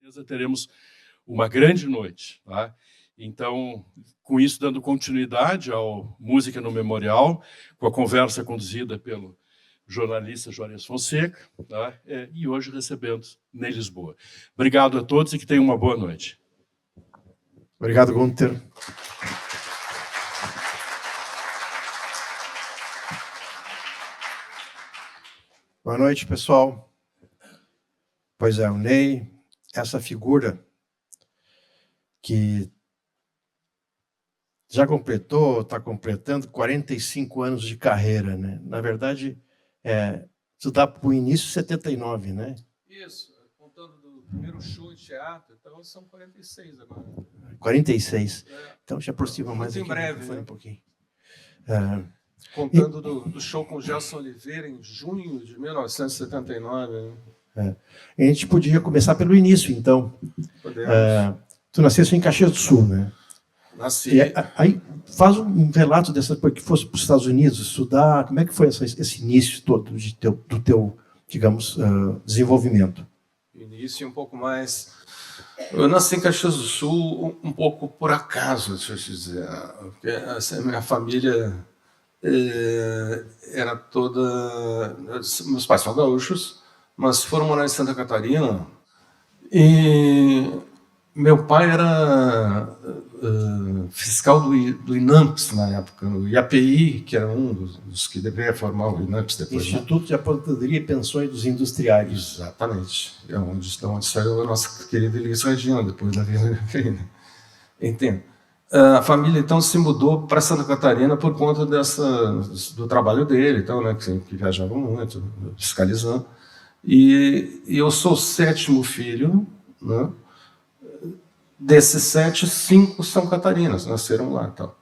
certeza teremos uma grande noite, tá? Então, com isso, dando continuidade ao Música no Memorial, com a conversa conduzida pelo jornalista Juarez Fonseca, tá? E hoje recebendo Ney Lisboa. Obrigado a todos e que tenham uma boa noite. Obrigado, Gunter. Boa noite, pessoal. Pois é, o Ney, essa figura que já completou, está completando 45 anos de carreira, né? Na verdade, tu dá para o início 79, né? Isso, contando do primeiro show de teatro, então são 46 agora. 46. Então já aproxima mais muito aqui. Em breve, né? um pouquinho. Contando do show com o Gelson Oliveira em junho de 1979. Né? A gente podia começar pelo início, então. Tu nasceste em Caxias do Sul, né? Nasci. E aí faz um relato dessa coisa que fosse para os Estados Unidos estudar. Como é que foi esse início todo do teu, digamos, desenvolvimento? Início um pouco mais. Eu nasci em Caxias do Sul um pouco por acaso, deixa eu te dizer. Porque a minha família era toda. Meus pais são gaúchos, mas foram morar em Santa Catarina. E meu pai era fiscal do INAMPS na época, no IAPI, que era um dos que deveria formar o INAMPS depois. Instituto de Aposentadoria e Pensões dos Industriais. Exatamente. É onde saiu a nossa querida Elis Regina, depois da Vila Reina. Entendo. A família, então, se mudou para Santa Catarina por conta do trabalho dele, então, né, que viajava muito, fiscalizando. E eu sou o 7º filho, né? Desses 7, 5 são catarinas, nasceram lá. Então.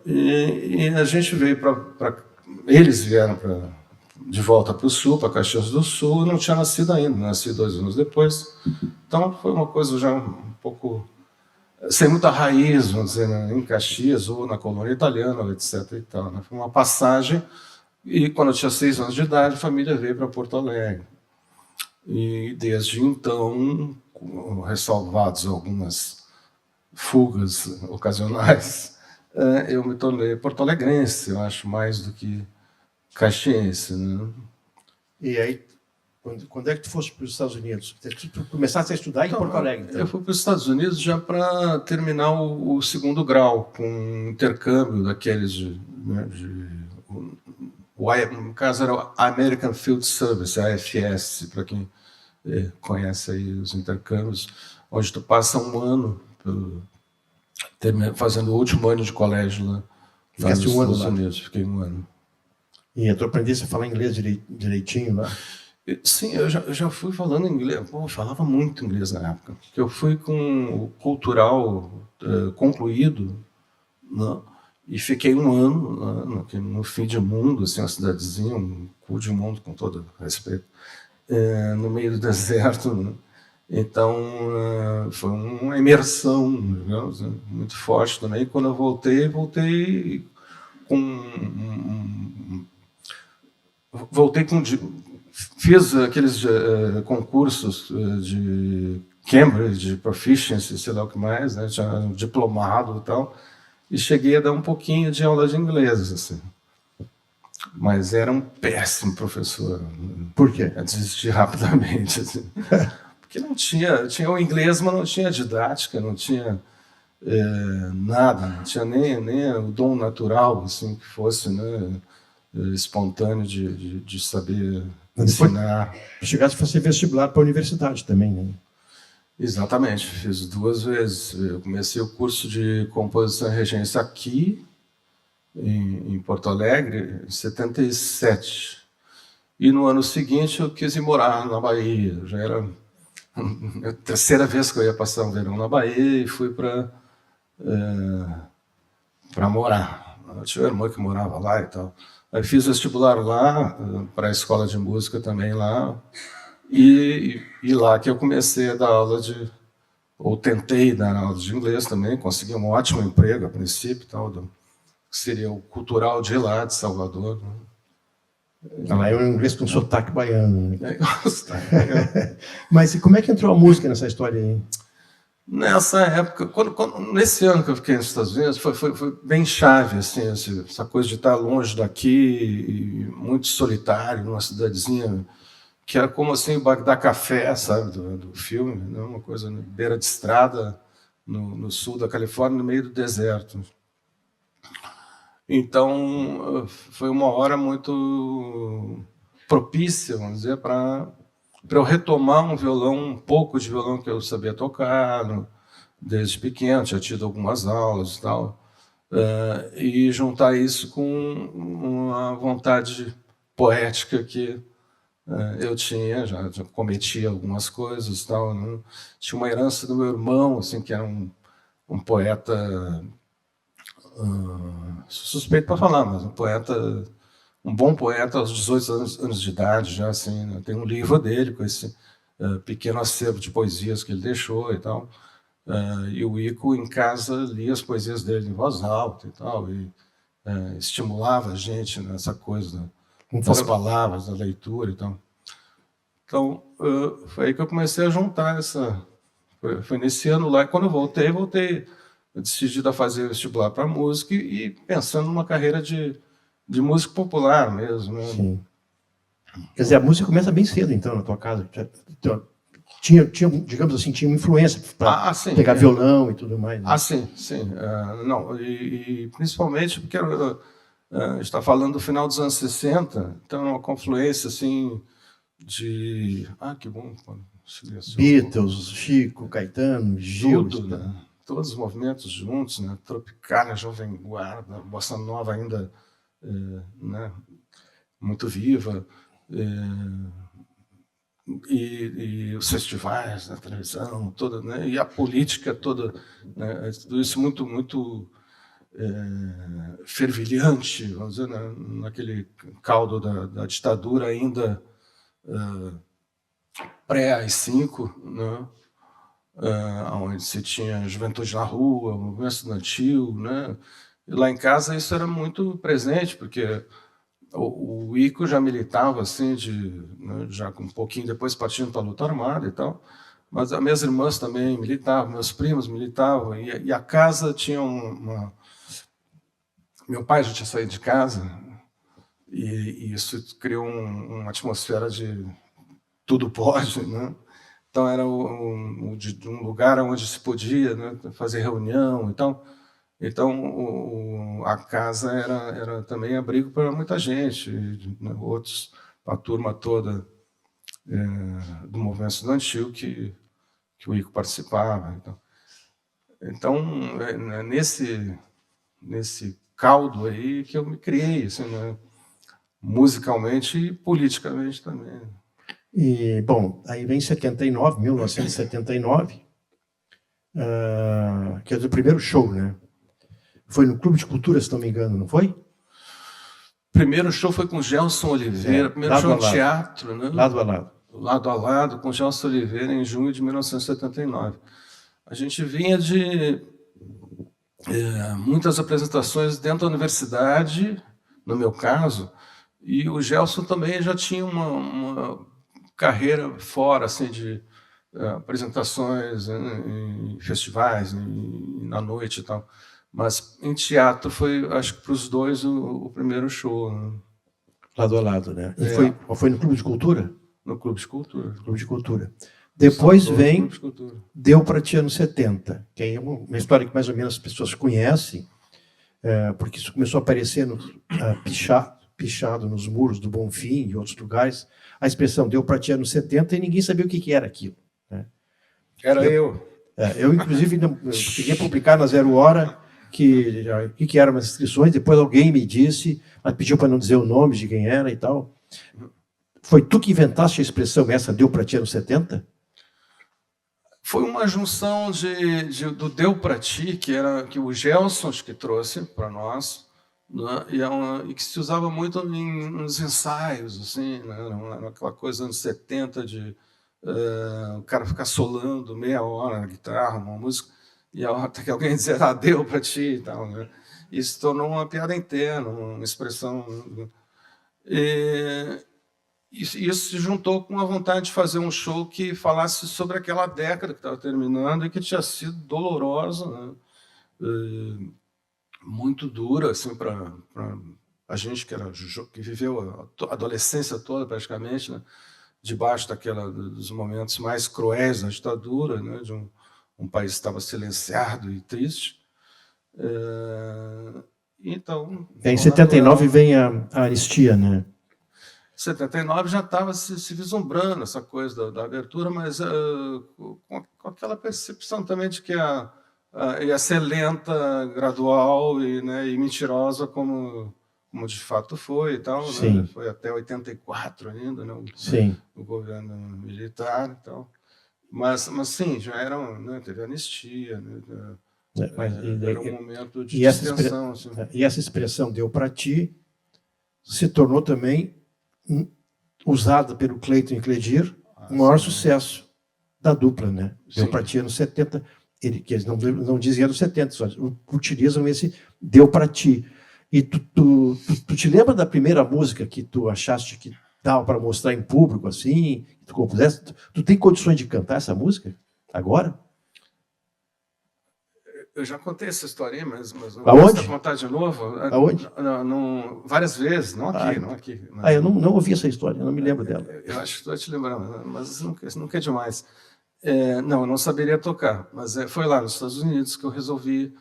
E a gente veio eles vieram de volta para o Sul, para Caxias do Sul, não tinha nascido ainda, nasci 2 anos depois. Então foi uma coisa já um pouco sem muita raiz, vamos dizer, né, em Caxias ou na colônia italiana, etc. E tal, né? Foi uma passagem, e quando eu tinha 6 anos de idade, a família veio para Porto Alegre. E desde então, ressalvados algumas fugas ocasionais, eu me tornei porto-alegrense, eu acho, mais do que caxiense. Né? E aí, quando é que tu foste para os Estados Unidos? Tu começaste a estudar em Porto Alegre? Então. Eu fui para os Estados Unidos já para terminar o 2º grau, com um intercâmbio daqueles no caso era o American Field Service, a AFS, para quem conhece aí os intercâmbios, onde tu passa um ano fazendo o último ano de colégio lá nos Estados Unidos. Fiquei 1 ano. E tu aprendeste a falar inglês direitinho lá? Sim, eu já fui falando inglês. Pô, eu falava muito inglês na época. Porque eu fui com o cultural concluído, né? E fiquei 1 ano no fim de mundo, assim, uma cidadezinha, um cu de mundo, com todo respeito, no meio do deserto. Né? Então, foi uma imersão, digamos, muito forte também. E quando eu voltei fiz aqueles concursos de Cambridge, de Proficiency, sei lá o que mais, né? Tinha um diplomado e tal, e cheguei a dar um pouquinho de aula de inglês, assim. Mas era um péssimo professor. Por quê? Eu desisti rapidamente. Assim. Porque não tinha o inglês, mas não tinha didática, não tinha nada, não tinha nem o dom natural, assim, que fosse, né, espontâneo de saber ensinar. Chegaste a fazer vestibular para a universidade também, né? Exatamente, fiz 2 vezes. Eu comecei o curso de composição e regência aqui, em Porto Alegre, em 77. E no ano seguinte eu quis ir morar na Bahia. Já era a 3ª vez que eu ia passar um verão na Bahia e fui para morar. Eu tinha uma irmã que morava lá e tal. Aí fiz vestibular lá, para a escola de música também lá. E lá que eu comecei a dar aula ou tentei dar aula de inglês também, consegui um ótimo emprego a princípio, tal, que seria o cultural de lá, de Salvador. Né? Ela é um inglês com sotaque baiano. Né? É. Mas e como é que entrou a música nessa história aí? Nessa época, nesse ano que eu fiquei nos Estados Unidos, foi bem chave, assim, essa coisa de estar longe daqui, e muito solitário, numa cidadezinha que era como assim, Bagdá Café, sabe, do filme, né? Uma coisa na beira de estrada, no sul da Califórnia, no meio do deserto. Então, foi uma hora muito propícia, vamos dizer, para eu retomar um violão, um pouco de violão que eu sabia tocar, desde pequeno, tinha tido algumas aulas e tal, e juntar isso com uma vontade poética que eu tinha, já cometia algumas coisas e tal, né? Tinha uma herança do meu irmão, assim, que era um poeta, suspeito para falar, mas um bom poeta aos 18 anos de idade, já assim, né? Tem um livro dele com esse pequeno acervo de poesias que ele deixou e tal. E o Ico, em casa, lia as poesias dele em voz alta e tal, e estimulava a gente nessa coisa das palavras, da leitura e tal. Então, foi aí que eu comecei a juntar essa... Foi nesse ano lá, e quando eu voltei decidido a fazer vestibular para música e pensando numa carreira de músico popular mesmo. Né? Sim. Quer dizer, a música começa bem cedo, então, na tua casa. Tinha digamos assim, tinha uma influência para pegar violão e tudo mais. Né? Sim. Não, e principalmente porque está falando do final dos anos 60, então é uma confluência assim de... que bom. Beatles, Chico, Caetano, Gil. Tudo, né? Todos os movimentos juntos, né? Tropicália, Jovem Guarda, Bossa Nova ainda né? Muito viva, e os festivais na televisão, toda, né? E a política toda, né? Tudo isso muito fervilhante, vamos dizer, né? Naquele caldo da ditadura ainda pré-AI-5, né? Onde se tinha juventude na rua, movimento estudantil, né? E lá em casa isso era muito presente, porque o Ico já militava assim, né, já um pouquinho depois partindo para a luta armada e tal, mas as minhas irmãs também militavam, meus primos militavam, e a casa tinha Meu pai já tinha saído de casa, e isso criou uma atmosfera de tudo pode, né? Então era um lugar onde se podia, né, fazer reunião e tal. Então a casa era também abrigo para muita gente, né, outros, a turma toda do movimento estudantil que o Ico participava. Então nesse caldo aí que eu me criei, assim, né, musicalmente e politicamente também. E, bom, aí vem 1979, que é o primeiro show, né? Foi no Clube de Cultura, se não me engano, não foi? Primeiro show foi com Gelson Oliveira, primeiro show no teatro, né? Lado a lado. Lado a lado, com Gelson Oliveira, em junho de 1979. A gente vinha de muitas apresentações dentro da universidade, no meu caso, e o Gelson também já tinha uma carreira fora, assim, de apresentações em festivais, na noite e tal. Mas em teatro foi, acho que para os dois, o primeiro show. Né? Lado a lado, né? E foi no Clube de Cultura? No Clube de Cultura. Clube de Cultura. Depois vem Deu Pra Ti anos 70, que é uma história que mais ou menos as pessoas conhecem, porque isso começou a aparecer pichado nos muros do Bonfim e outros lugares, a expressão Deu Pra Ti anos 70, e ninguém sabia o que era aquilo. Né? Era eu. Eu, inclusive, cheguei a publicar na Zero Hora o que eram as inscrições, depois alguém me disse, mas pediu para não dizer o nome de quem era e tal. Foi tu que inventaste a expressão essa, Deu Pra Ti anos 70? Foi uma junção do Deu Pra Ti, que o Gelson que trouxe para nós, né? E que se usava muito nos ensaios, assim, né? Aquela coisa anos 70 de o cara ficar solando meia hora na guitarra, uma música, e até que alguém dizer, deu pra ti e tal. Né? Isso tornou uma piada interna, uma expressão. E isso se juntou com a vontade de fazer um show que falasse sobre aquela década que estava terminando e que tinha sido dolorosa, né? Muito dura assim, para a gente que viveu a adolescência toda, praticamente, né? Debaixo dos momentos mais cruéis da ditadura, né? De um país que estava silenciado e triste. Então, em 79 vem a anistia, né? Em 79 já estava se vislumbrando essa coisa da abertura, mas com aquela percepção também de que ia ser lenta, gradual e mentirosa, como de fato foi e tal. Sim. Né? Foi até 84 ainda, né? Sim. O governo militar e tal. Mas sim, já era, né? Teve anistia, né? Era um momento de distensão. Assim. E essa expressão deu para ti se tornou também usada pelo Cleiton e Cledir, o maior sucesso da dupla, né? Deu para ti anos 70, que eles não dizem anos 70, só utilizam esse deu para ti. E tu te lembra da primeira música que tu achaste que dava para mostrar em público, assim, que tu compusesse? Tu tem condições de cantar essa música agora? Eu já contei essa historinha, mas eu gosto de contar de novo. Aonde? Várias vezes, não aqui. Eu não ouvi essa história, eu não me lembro dela. Eu acho que estou te lembrando, mas nunca é demais. Não, eu não saberia tocar, mas foi lá nos Estados Unidos que eu resolvi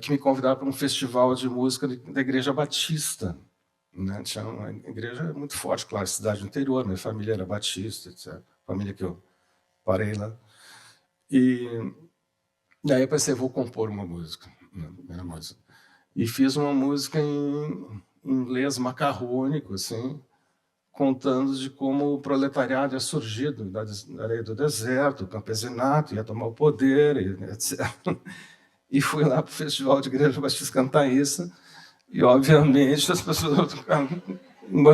que me convidaram para um festival de música da Igreja Batista. Né? Tinha uma igreja muito forte, claro, cidade do interior, minha família era batista, etc. Família que eu parei lá. E daí eu pensei, vou compor uma música, primeira música. E fiz uma música em inglês macarrônico, assim, contando de como o proletariado ia surgido da areia do deserto, o campesinato ia tomar o poder, etc. E fui lá para o Festival de Igreja Batista cantar isso, e, obviamente, as pessoas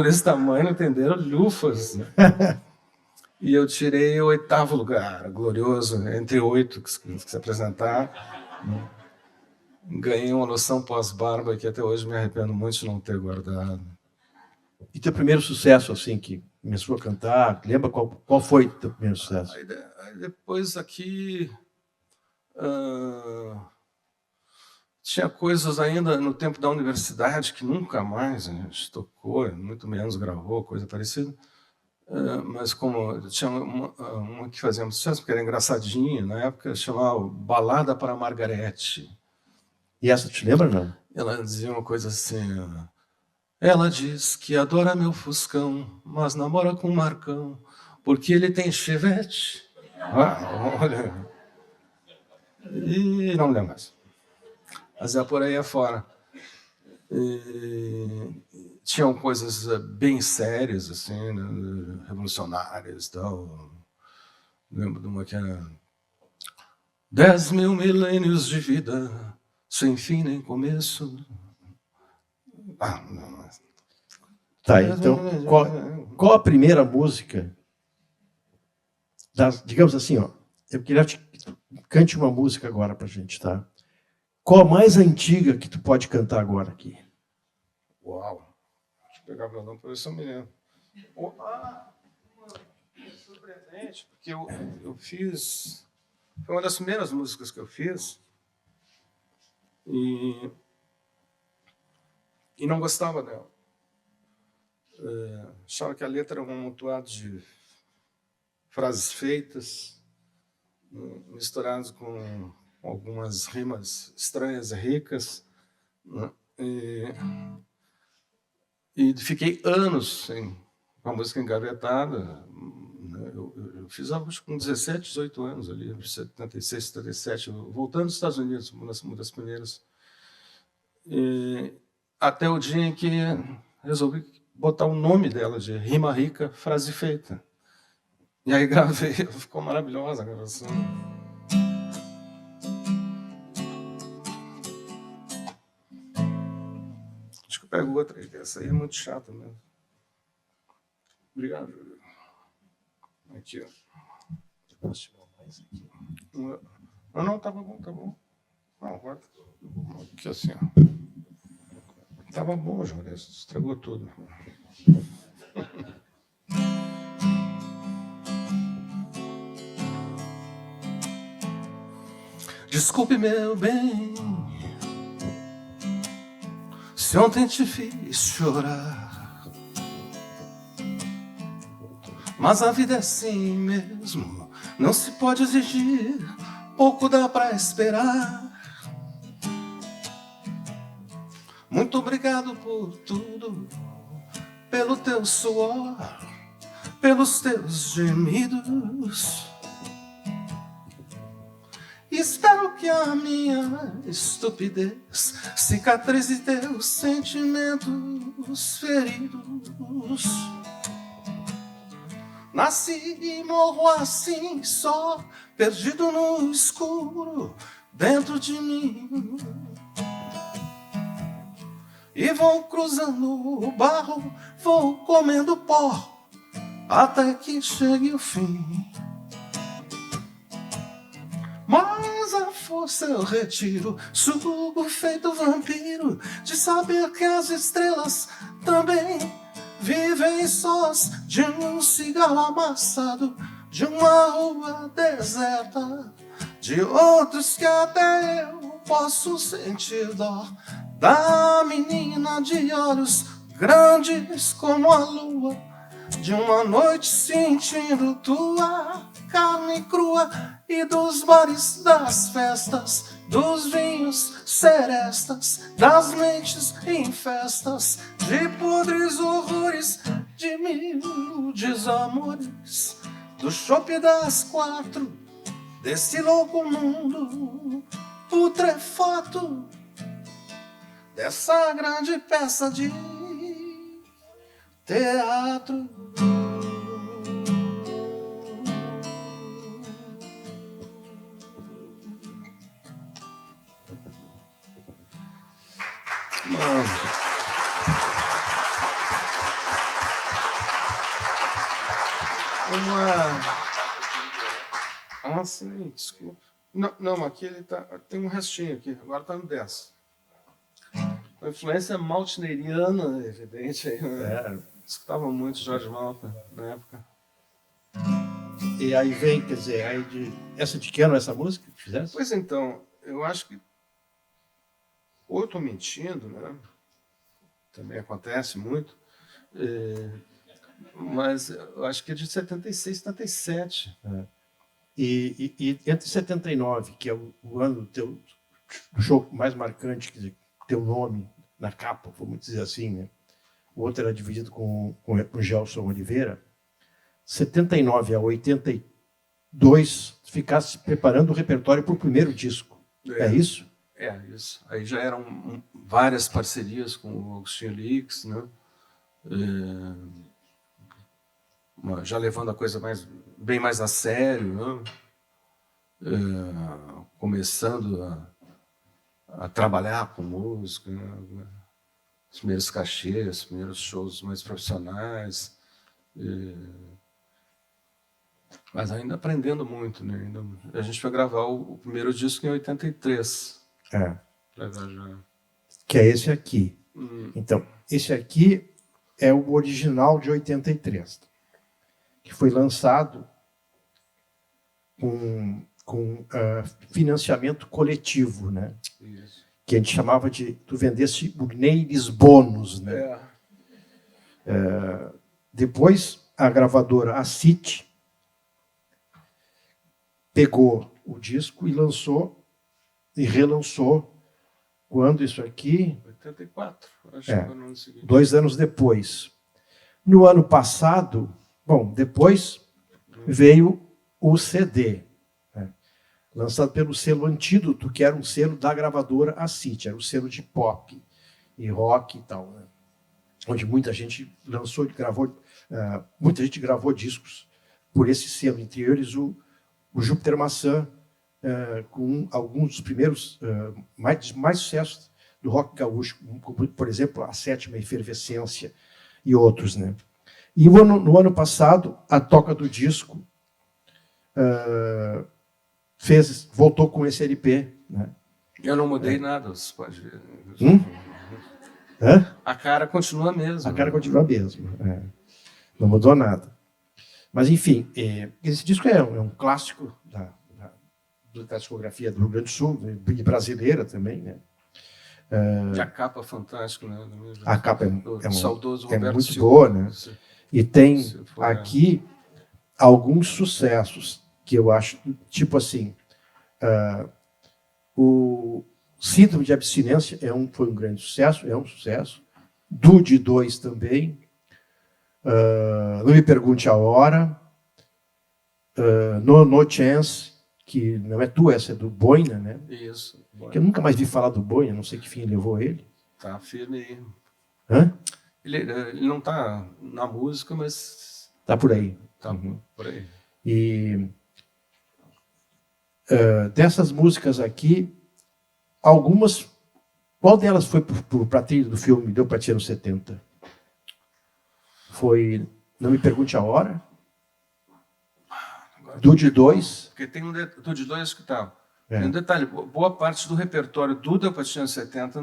desse tamanho não entenderam lufas. Né? E eu tirei o 8º lugar, glorioso, entre 8 que se apresentar. Ganhei uma noção pós-barba que até hoje me arrependo muito de não ter guardado. E teu primeiro sucesso, assim, que começou a cantar, lembra qual foi o teu primeiro sucesso? Aí depois aqui... tinha coisas ainda no tempo da universidade que nunca mais a gente tocou, muito menos gravou, coisa parecida. Mas como tinha uma que fazia sucesso, porque era engraçadinha, na época, chamava Balada para Margarete. E essa te lembra, não? Ela dizia uma coisa assim... Ela diz que adora meu Fuscão, mas namora com o Marcão, porque ele tem chevette. Olha... E não me lembro mais. Mas é por aí afora. Tinham coisas bem sérias, assim, né, revolucionárias e tal. Lembro de uma que era 10 mil milênios de vida, sem fim nem começo. Não, mas... Tá, então, qual a primeira música, digamos assim, ó, eu queria que tu cante uma música agora pra gente, tá? Qual a mais antiga que tu pode cantar agora aqui? Uau! Deixa eu pegar o violão para ver se eu me lembro. Surpreendente, porque eu fiz... Foi uma das primeiras músicas que eu fiz e não gostava dela. Achava que a letra era um amontoado de frases feitas, misturadas com algumas rimas estranhas e ricas. Né? E fiquei anos com a música engavetada. Eu fiz algo com 17, 18 anos ali, 76, 77, voltando dos Estados Unidos, uma das primeiras. Até o dia em que resolvi botar o nome dela de Rima Rica, Frase Feita. E aí gravei, ficou maravilhosa a gravação. Acho que eu pego outra, essa aí é muito chata mesmo. Obrigado, Júlio. Aqui, ó. Posso tirar mais aqui? Não, tá bom. Não, agora. Aqui assim, ó. Tava bom, João, estragou tudo. Desculpe, meu bem, se ontem te fiz chorar, mas a vida é assim mesmo, não se pode exigir, pouco dá pra esperar. Muito obrigado por tudo, pelo teu suor, pelos teus gemidos. Espero que a minha estupidez cicatrize teus sentimentos feridos. Nasci e morro assim só, perdido no escuro dentro de mim. E vou cruzando o barro, vou comendo pó, até que chegue o fim. Mas a força eu retiro, sugo feito vampiro, de saber que as estrelas também vivem sós, de um cigarro amassado, de uma rua deserta, de outros que até eu posso sentir dó, da menina de olhos grandes como a lua, de uma noite sentindo tua carne crua, e dos bares, das festas, dos vinhos serestas, das mentes em festas, de podres horrores, de mil desamores, do chope das 4, desse louco mundo putrefato, dessa grande peça de teatro. Sim, desculpa. Não, aqui ele tá. Tem um restinho aqui, agora tá no 10. A influência maltneriana, evidente. Né? Escutava muito Jorge Malta na época. E aí vem, quer dizer, essa de que ano essa música que fizesse? Pois então, eu acho que. Ou eu estou mentindo, né? Também acontece muito. Mas eu acho que é de 76, 77. E entre 79, que é o ano do teu show mais marcante, quer dizer, teu nome na capa, vamos dizer assim, né? O outro era dividido com o Gelson Oliveira. 79 a 82, ficasse preparando o repertório para o primeiro disco. É isso? É, isso. Aí já eram várias parcerias com o Agostinho Lix, né? Já levando a coisa bem mais a sério, né? Começando a trabalhar com música, né? Os primeiros cachês, os primeiros shows mais profissionais, mas ainda aprendendo muito, né? A gente foi gravar o primeiro disco em 83. Que é esse aqui. Então, esse aqui é o original de 83, que foi lançado com financiamento coletivo, né? Isso. Que a gente chamava de tu vendesse burneires bônus, né? Depois a gravadora, a City, pegou o disco e lançou e relançou quando isso aqui 84, acho que foi no ano seguinte. 2 anos depois. No ano passado, depois veio o CD, né? Lançado pelo selo Antídoto, que era um selo da gravadora A City, era um selo de pop e rock e tal, né? Onde muita gente muita gente gravou discos por esse selo, entre eles o Júpiter Maçã, com alguns dos primeiros mais sucessos do rock gaúcho, como, por exemplo, a Sétima Efervescência e outros, né? E no ano passado, a Toca do Disco voltou com esse LP, né? Eu não mudei nada, você pode ver. Hã? A cara continua a mesma. A cara continua a mesma. Não mudou nada. Mas, enfim, esse disco é um clássico da discografia do Rio Grande do Sul, e brasileira também, né? E a capa fantástica, né? A capa saudoso é Roberto muito Silva. boa, né? E tem foi, aqui alguns sucessos que eu acho, tipo assim, o Síndrome de Abstinência foi um grande sucesso, é um sucesso. Dude 2 também. Não Me Pergunte a Hora. No Chance, que não é tua, essa é do Boina, né? Isso. Que eu nunca mais vi falar do Boina, não sei que fim levou ele. Tá firme aí. Hã? Ele não tá na música, mas... Tá por aí. Tá por aí. E dessas músicas aqui, algumas... Qual delas foi para a trilha do filme Deu Pra Ti nos 70? Foi Não Me Pergunte a Hora. Dude 2. Porque tem Dude 2 que tá. Tem um detalhe, boa parte do repertório do Deu Pra Ti nos 70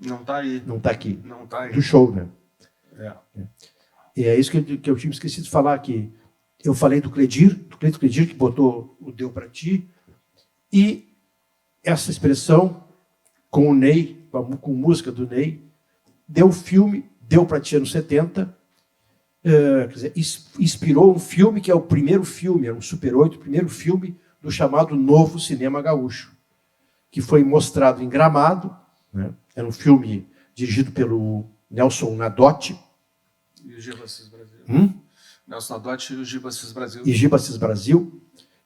não tá aí. Não tá aqui. Não tá aí. Do show, né? É. E é isso que eu tinha esquecido de falar aqui. Eu falei do Cleito Cledir, que botou o Deu Pra Ti, e essa expressão com o Ney, com música do Ney, deu filme, Deu Pra Ti nos 70, quer dizer, inspirou um filme que é o primeiro filme, era um Super 8, o primeiro filme do chamado Novo Cinema Gaúcho, que foi mostrado em Gramado, né? Era um filme dirigido pelo Nelson Nadotti. E o Giba Assis Brasil. Nelson Nadotti e o Giba Assis Brasil. E Giba Assis Brasil.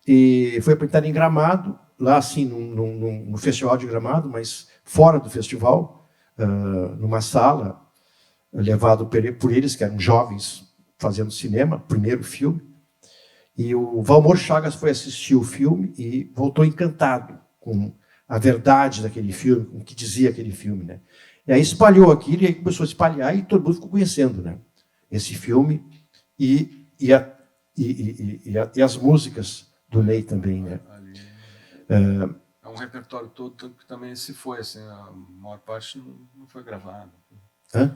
E foi apresentado em Gramado, lá assim, no festival de Gramado, mas fora do festival, numa sala, levado por eles, que eram jovens fazendo cinema, primeiro filme. E o Valmor Chagas foi assistir o filme e voltou encantado com a verdade daquele filme, com o que dizia aquele filme, né? E aí espalhou aquilo, e aí começou a espalhar, e todo mundo ficou conhecendo, né? Esse filme e as músicas do Ney também, né? É um repertório todo que também se foi, assim, a maior parte não foi gravado. Hã?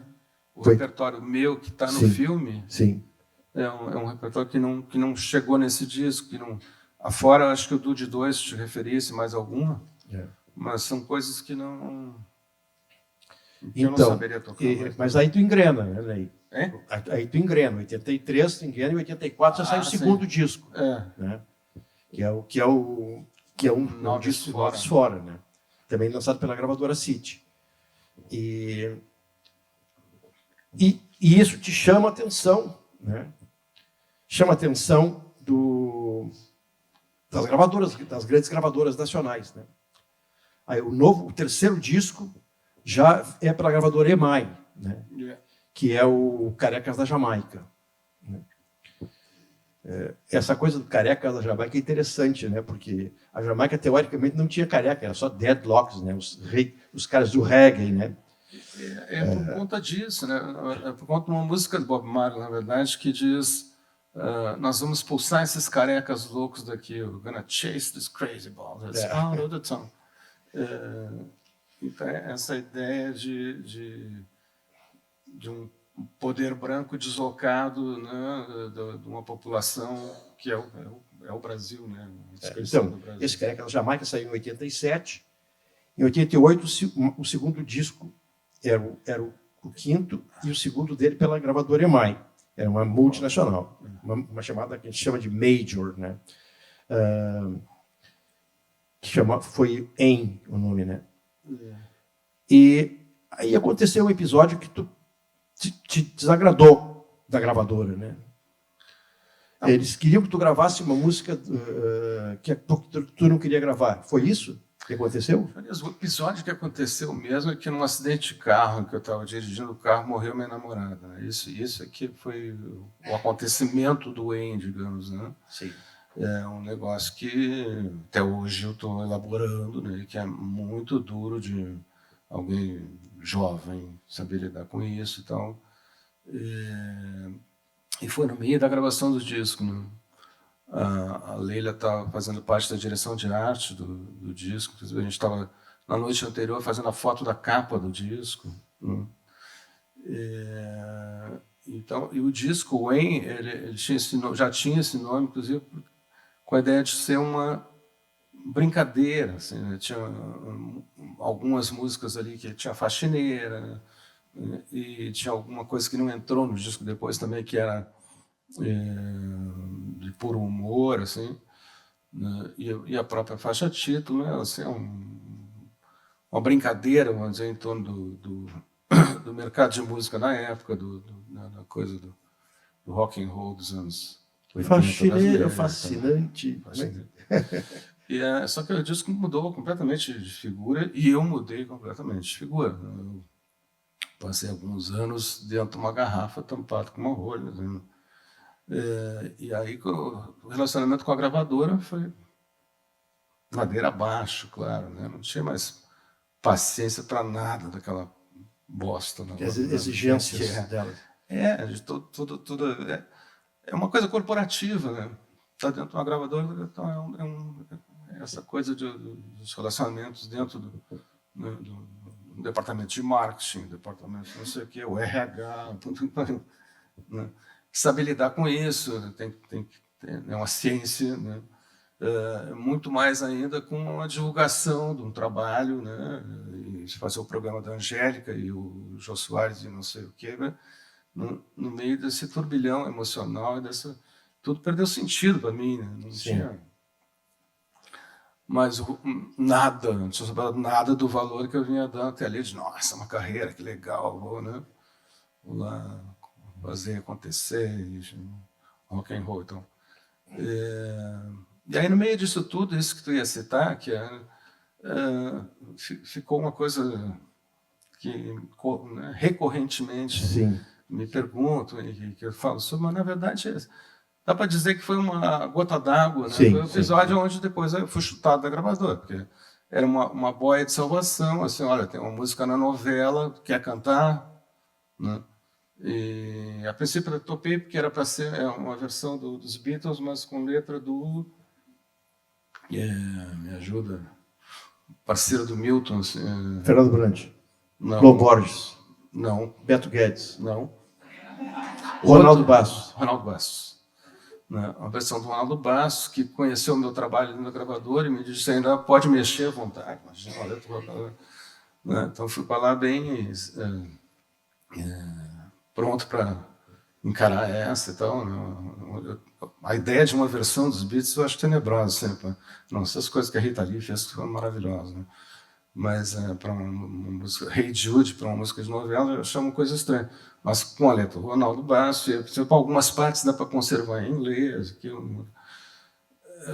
O repertório meu que está no filme sim. É um repertório que não chegou nesse disco, que não... Afora, acho que o Dude 2 te referisse mais alguma, mas são coisas que não... eu não saberia tocar. Mas aí tu engrena, né, Ney? É? Aí tu engrena. Em 83 tu engrena, em 84 já sai o segundo disco. Né? Que é um disco Noves Fora, né? Também lançado pela gravadora City. E isso te chama a atenção, né? Chama a atenção das grandes gravadoras nacionais, né? Aí o terceiro disco já é pela gravadora EMI, né? Que é o Carecas da Jamaica. Né? Essa coisa do Carecas da Jamaica é interessante, né? Porque a Jamaica, teoricamente, não tinha careca, era só deadlocks, né? Os caras do reggae, né? Por conta disso, né? É por conta de uma música do Bob Marley, na verdade, que diz nós vamos expulsar esses carecas loucos daqui, we're gonna chase this crazy ball that's out of the town. Então, essa ideia de um poder branco deslocado, né, de uma população que é o Brasil, né? Então, do Brasil. Esse Careca da Jamaica saiu em 87. Em 88, o segundo disco era o quinto, e o segundo dele pela gravadora EMI. Era uma multinacional, uma chamada que a gente chama de Major, né? Foi EM o nome, né? E aí aconteceu um episódio que te desagradou da gravadora, né? Eles queriam que tu gravasse uma música que tu não queria gravar. Foi isso que aconteceu? O episódio que aconteceu mesmo é que num acidente de carro, que eu estava dirigindo o carro, morreu minha namorada. Né? Isso aqui foi o acontecimento do EM, digamos, né? Sim. É um negócio que até hoje eu estou elaborando, né? Que é muito duro de alguém jovem saber lidar com isso e tal. E foi no meio da gravação do disco, né? A Leila estava fazendo parte da direção de arte do disco, a gente estava na noite anterior fazendo a foto da capa do disco. Né? Então, e o disco Wayne, ele tinha já tinha esse nome, inclusive, com a ideia de ser uma brincadeira. Assim, né? Tinha algumas músicas ali que tinha faxineira, né? E tinha alguma coisa que não entrou no disco depois também, que era de puro humor, assim, né? E a própria faixa título, né? Assim, uma brincadeira, vamos dizer, em torno do mercado de música na época, da coisa do rock and roll dos anos 80. Faxineira, fascinante. Só que o disco mudou completamente de figura e eu mudei completamente de figura. Eu passei alguns anos dentro de uma garrafa tampado com uma rolha. Né? E aí o relacionamento com a gravadora foi ladeira abaixo, claro. Né? Não tinha mais paciência para nada daquela bosta. As exigências dela. Tudo é uma coisa corporativa, né? Está dentro de uma gravadora, então essa coisa dos relacionamentos dentro do departamento de marketing, departamento não sei o quê, o RH, né? Saber lidar com isso, tem que ter uma ciência, né? Muito mais ainda com a divulgação de um trabalho, né? E fazer o programa da Angélica e o Jô Soares e não sei o quê, né? No meio desse turbilhão emocional, tudo perdeu sentido para mim, né? Não tinha mais nada, não tinha sobrado nada do valor que eu vinha dando até ali, de nossa, uma carreira, que legal, vou lá fazer acontecer, rock and roll, então. E aí, no meio disso tudo, isso que tu ia citar, que ficou uma coisa que, né, recorrentemente me perguntam e que eu falo sobre, mas na verdade dá para dizer que foi uma gota d'água, né? Foi um episódio onde depois eu fui chutado da gravadora, porque era uma boia de salvação, assim, olha, tem uma música na novela, quer cantar, né? E a princípio eu topei porque era para ser uma versão dos Beatles, mas com letra do me ajuda, parceiro do Milton, assim, Fernando Brant. Não. Lô Borges. Não. Beto Guedes. Não. Ronaldo Bastos. Ronaldo Bastos. Né? Uma versão do Ronaldo Bastos, que conheceu o meu trabalho na gravadora e me disse ainda pode mexer à vontade. Imagina, olha, né? Então fui para lá bem pronto para encarar essa e tal. Né? A ideia de uma versão dos Beatles eu acho tenebrosa sempre. Não, essas coisas que a Rita Lee fez foram maravilhosas. Né? Mas para uma música, Hey Jude, para uma música de novela, eu achei uma coisa estranha. Mas com a letra do Ronaldo Bastos, algumas partes dá para conservar em inglês.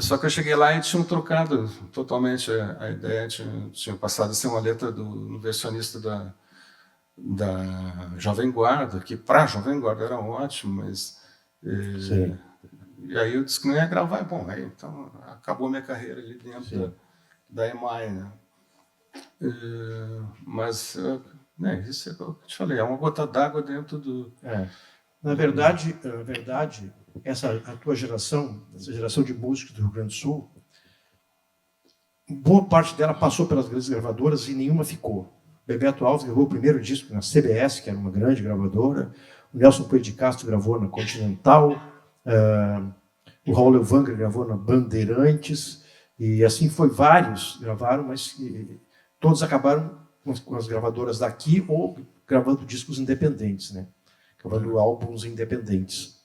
Só que eu cheguei lá e tinham trocado totalmente a ideia, tinha passado a ser uma letra do versionista da Jovem Guarda, que para a Jovem Guarda era ótimo, mas... E aí eu disse que não ia gravar, bom, aí então acabou minha carreira ali dentro da EMI, né? Mas isso é o que eu te falei, é uma gota d'água dentro do... Na verdade, a tua geração, essa geração de músicos do Rio Grande do Sul, boa parte dela passou pelas grandes gravadoras e nenhuma ficou. Bebeto Alves gravou o primeiro disco na CBS, que era uma grande gravadora. O Nelson Coelho de Castro gravou na Continental. O Raul Elvanger gravou na Bandeirantes. E assim foi, vários gravaram, mas todos acabaram com as gravadoras daqui ou gravando discos independentes, né? Gravando álbuns independentes.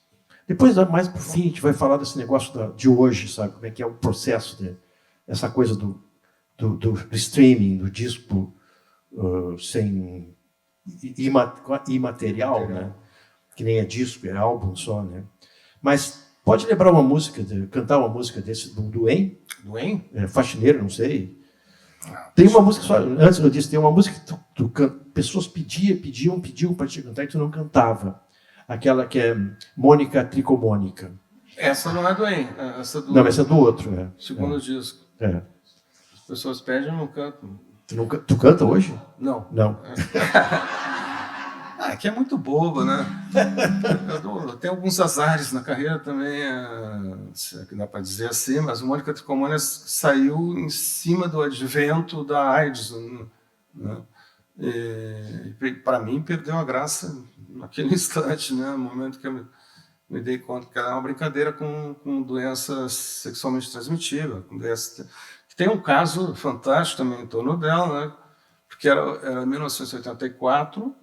Depois, mais por fim, a gente vai falar desse negócio de hoje, sabe? Como é que é o processo, essa coisa do streaming, do disco sem imaterial, né? Que nem é disco, é álbum só, né? Mas pode lembrar uma música, cantar uma música desse do Wayne? Do Wayne? Faxineiro, não sei. Tem uma música, só, antes eu disse, tem uma música que pessoas pediam para te cantar e tu não cantava. Aquela que é Mônica Tricomônica. Essa não é do Wayne. Não, essa é do outro. Segundo disco. As pessoas pedem e eu não canto. Tu canta hoje? Não. Não. Que é muito bobo, né? tem alguns azares na carreira também, se é que dá para dizer assim, mas o Mônica Tricomônia saiu em cima do advento da AIDS, né? Para mim, perdeu a graça naquele instante, né? No momento que eu me dei conta que era uma brincadeira com doença sexualmente transmitível, com doença... Tem um caso fantástico também em torno dela, né? Porque era 1984,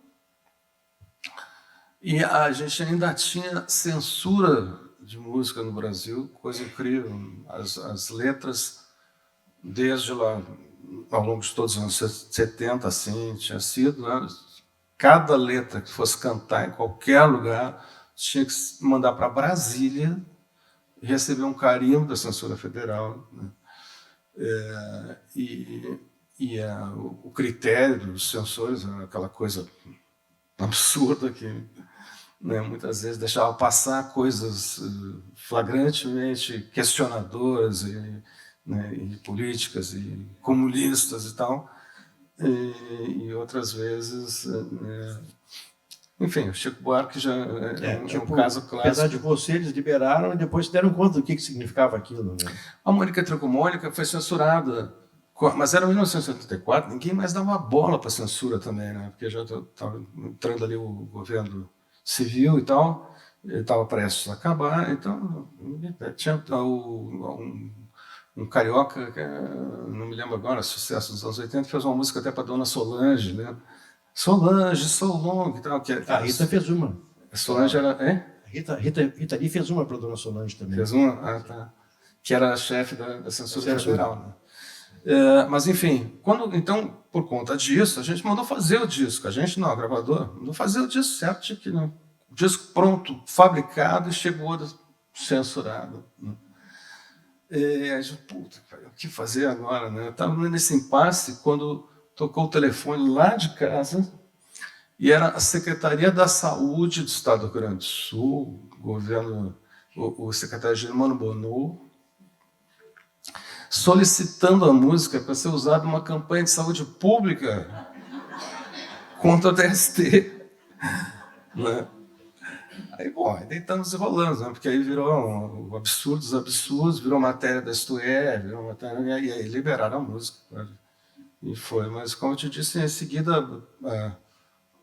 e a gente ainda tinha censura de música no Brasil, coisa incrível. As letras, desde lá, ao longo de todos os anos 70, assim, tinha sido, né? Cada letra que fosse cantar em qualquer lugar, tinha que mandar para Brasília e receber um carimbo da censura federal, né? O critério dos censores era aquela coisa absurda que, né, muitas vezes deixava passar coisas flagrantemente questionadoras e políticas e comunistas e tal, e outras vezes, enfim, o Chico Buarque já é um caso clássico. Apesar de você, eles liberaram e depois se deram conta do que significava aquilo, né? A Mônica Tricomônica foi censurada, mas era em 1974, ninguém mais dava bola para a censura também, né? Porque já estava entrando ali o governo civil e tal, estava prestes a acabar, então tinha um carioca, que, não me lembro agora, sucesso dos anos 80, fez uma música até para Dona Solange, né? Solange, So Long e tal. A Rita fez uma. A Solange era... Rita Lee fez uma para a Dona Solange também. Fez uma? Ah, tá. Que era a chefe da censura federal, né? Mas, enfim, então, por conta disso, a gente mandou fazer o disco. A gente não, a gravadora, mandou fazer o disco certo, que não. O disco pronto, fabricado, e chegou censurado, né? E a gente, puta, o que fazer agora, né? Eu estava nesse impasse quando tocou o telefone lá de casa e era a Secretaria da Saúde do Estado do Rio Grande do Sul, governo, o secretário Germano Bonneau, solicitando a música para ser usada numa campanha de saúde pública contra o DST, né? Aí, bom, aí estamos enrolando, né? Porque aí virou um absurdo dos absurdos, virou matéria da Isto É, virou matéria, e aí liberaram a música. E foi, mas como eu te disse, em seguida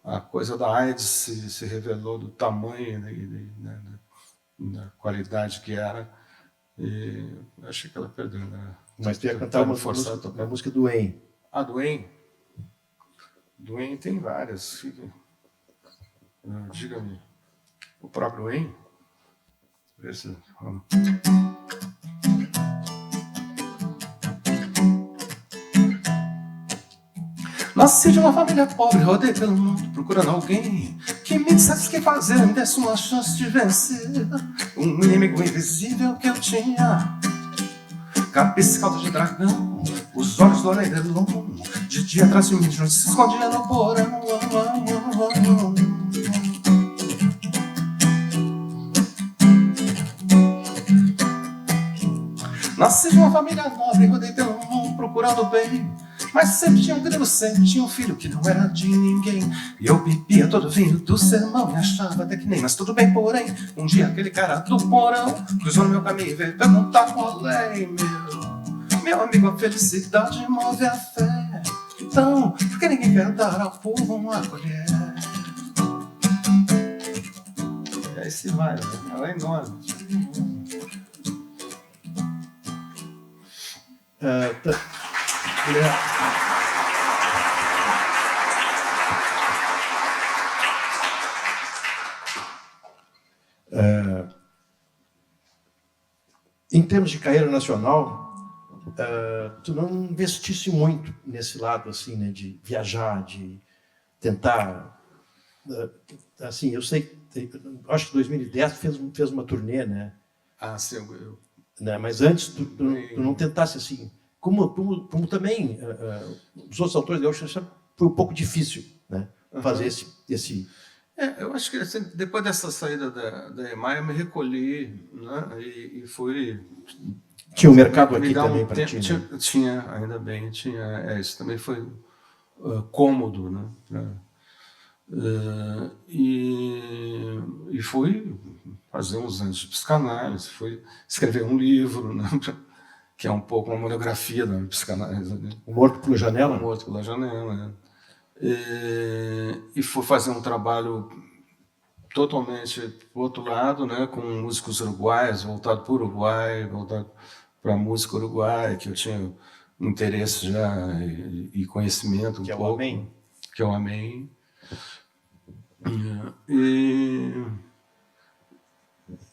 a coisa da AIDS se revelou do tamanho, né, da qualidade que era, e achei que ela perdeu, né? Mas tu ia cantar uma música do Wayne. Ah, do Wayne? Do Wayne tem várias. Diga-me. O próprio Wayne? Esse, nasci de uma família pobre, rodei pelo mundo procurando alguém que me dissesse o que fazer, me desse uma chance de vencer um inimigo invisível que eu tinha. Cabeça e cauda de dragão, os olhos do Orelhão, de dia atrás de mim, de noite se escondia no porão. Nasci de uma família nobre, rodei pelo mundo procurando bem, mas sempre tinha um grilo, sempre tinha um filho que não era de ninguém. E eu bebia todo o vinho do sermão e achava até que nem, mas tudo bem, porém, um dia aquele cara do porão cruzou no meu caminho e veio perguntar qual é, meu amigo, a felicidade move a fé. Então, por que ninguém quer dar ao povo uma colher? E aí se vai, né? Ela é enorme. Em termos de carreira nacional, tu não investisse muito nesse lado assim, né, de viajar, de tentar, assim, eu sei, acho que 2010 fez uma turnê, né? Ah, sim, né? Mas antes tu não tentasse assim, como também os outros autores gaúchos, foi um pouco difícil, né? Fazer esse eu acho que assim, depois dessa saída da EMAI, eu me recolhi, né, e fui... Tinha um mercado aqui também para ti, né? Tinha, ainda bem, tinha. Isso também foi cômodo, né? E fui fazer uns anos de psicanálise, fui escrever um livro, né, que é um pouco uma monografia da psicanálise. Né? O Morto pela Janela? O Morto pela Janela, né? E fui fazer um trabalho totalmente para o outro lado, né, com músicos uruguaios, voltado para o Uruguai, voltado para a música uruguaia, que eu tinha interesse já e conhecimento um que pouco. É o Amém. Que é o Amém.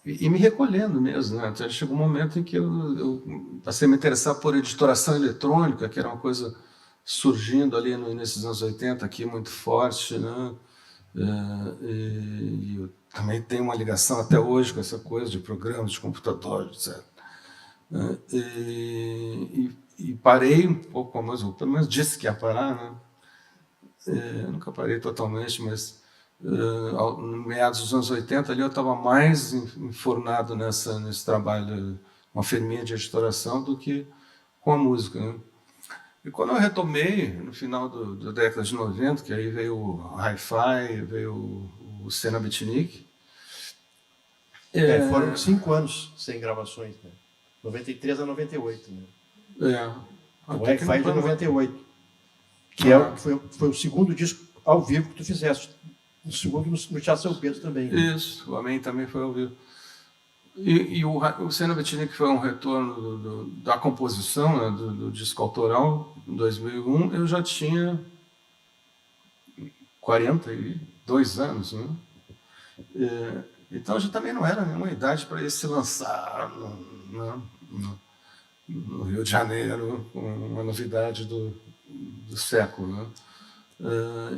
E me recolhendo mesmo, né? Até chegou um momento em que eu passei a me interessar por editoração eletrônica, que era uma coisa surgindo ali nesses anos 80 aqui muito forte, né? E eu também tenho uma ligação até hoje com essa coisa de programas de computador, etc. E parei um pouco, mas pelo menos disse que ia parar, né? Eu nunca parei totalmente, mas no meados dos anos 80 ali eu estava mais enfornado nesse trabalho, uma firminha de editoração, do que com a música, né? E quando eu retomei, no final da década de 90, que aí veio o Hi-Fi, veio o Senna Beatnik. Foram 5 anos sem gravações, né? 93 a 98, né? O Hi-Fi de 98, que foi o segundo disco ao vivo que tu fizeste. O segundo no Teatro São Pedro também. Né? Isso, o Amém também foi ao vivo. E o Senna Beatnik foi um retorno da composição, né, do disco autoral, em 2001. Eu já tinha 42 anos, né? Então já também não era nenhuma idade para ele se lançar no Rio de Janeiro, com uma novidade do século. Né?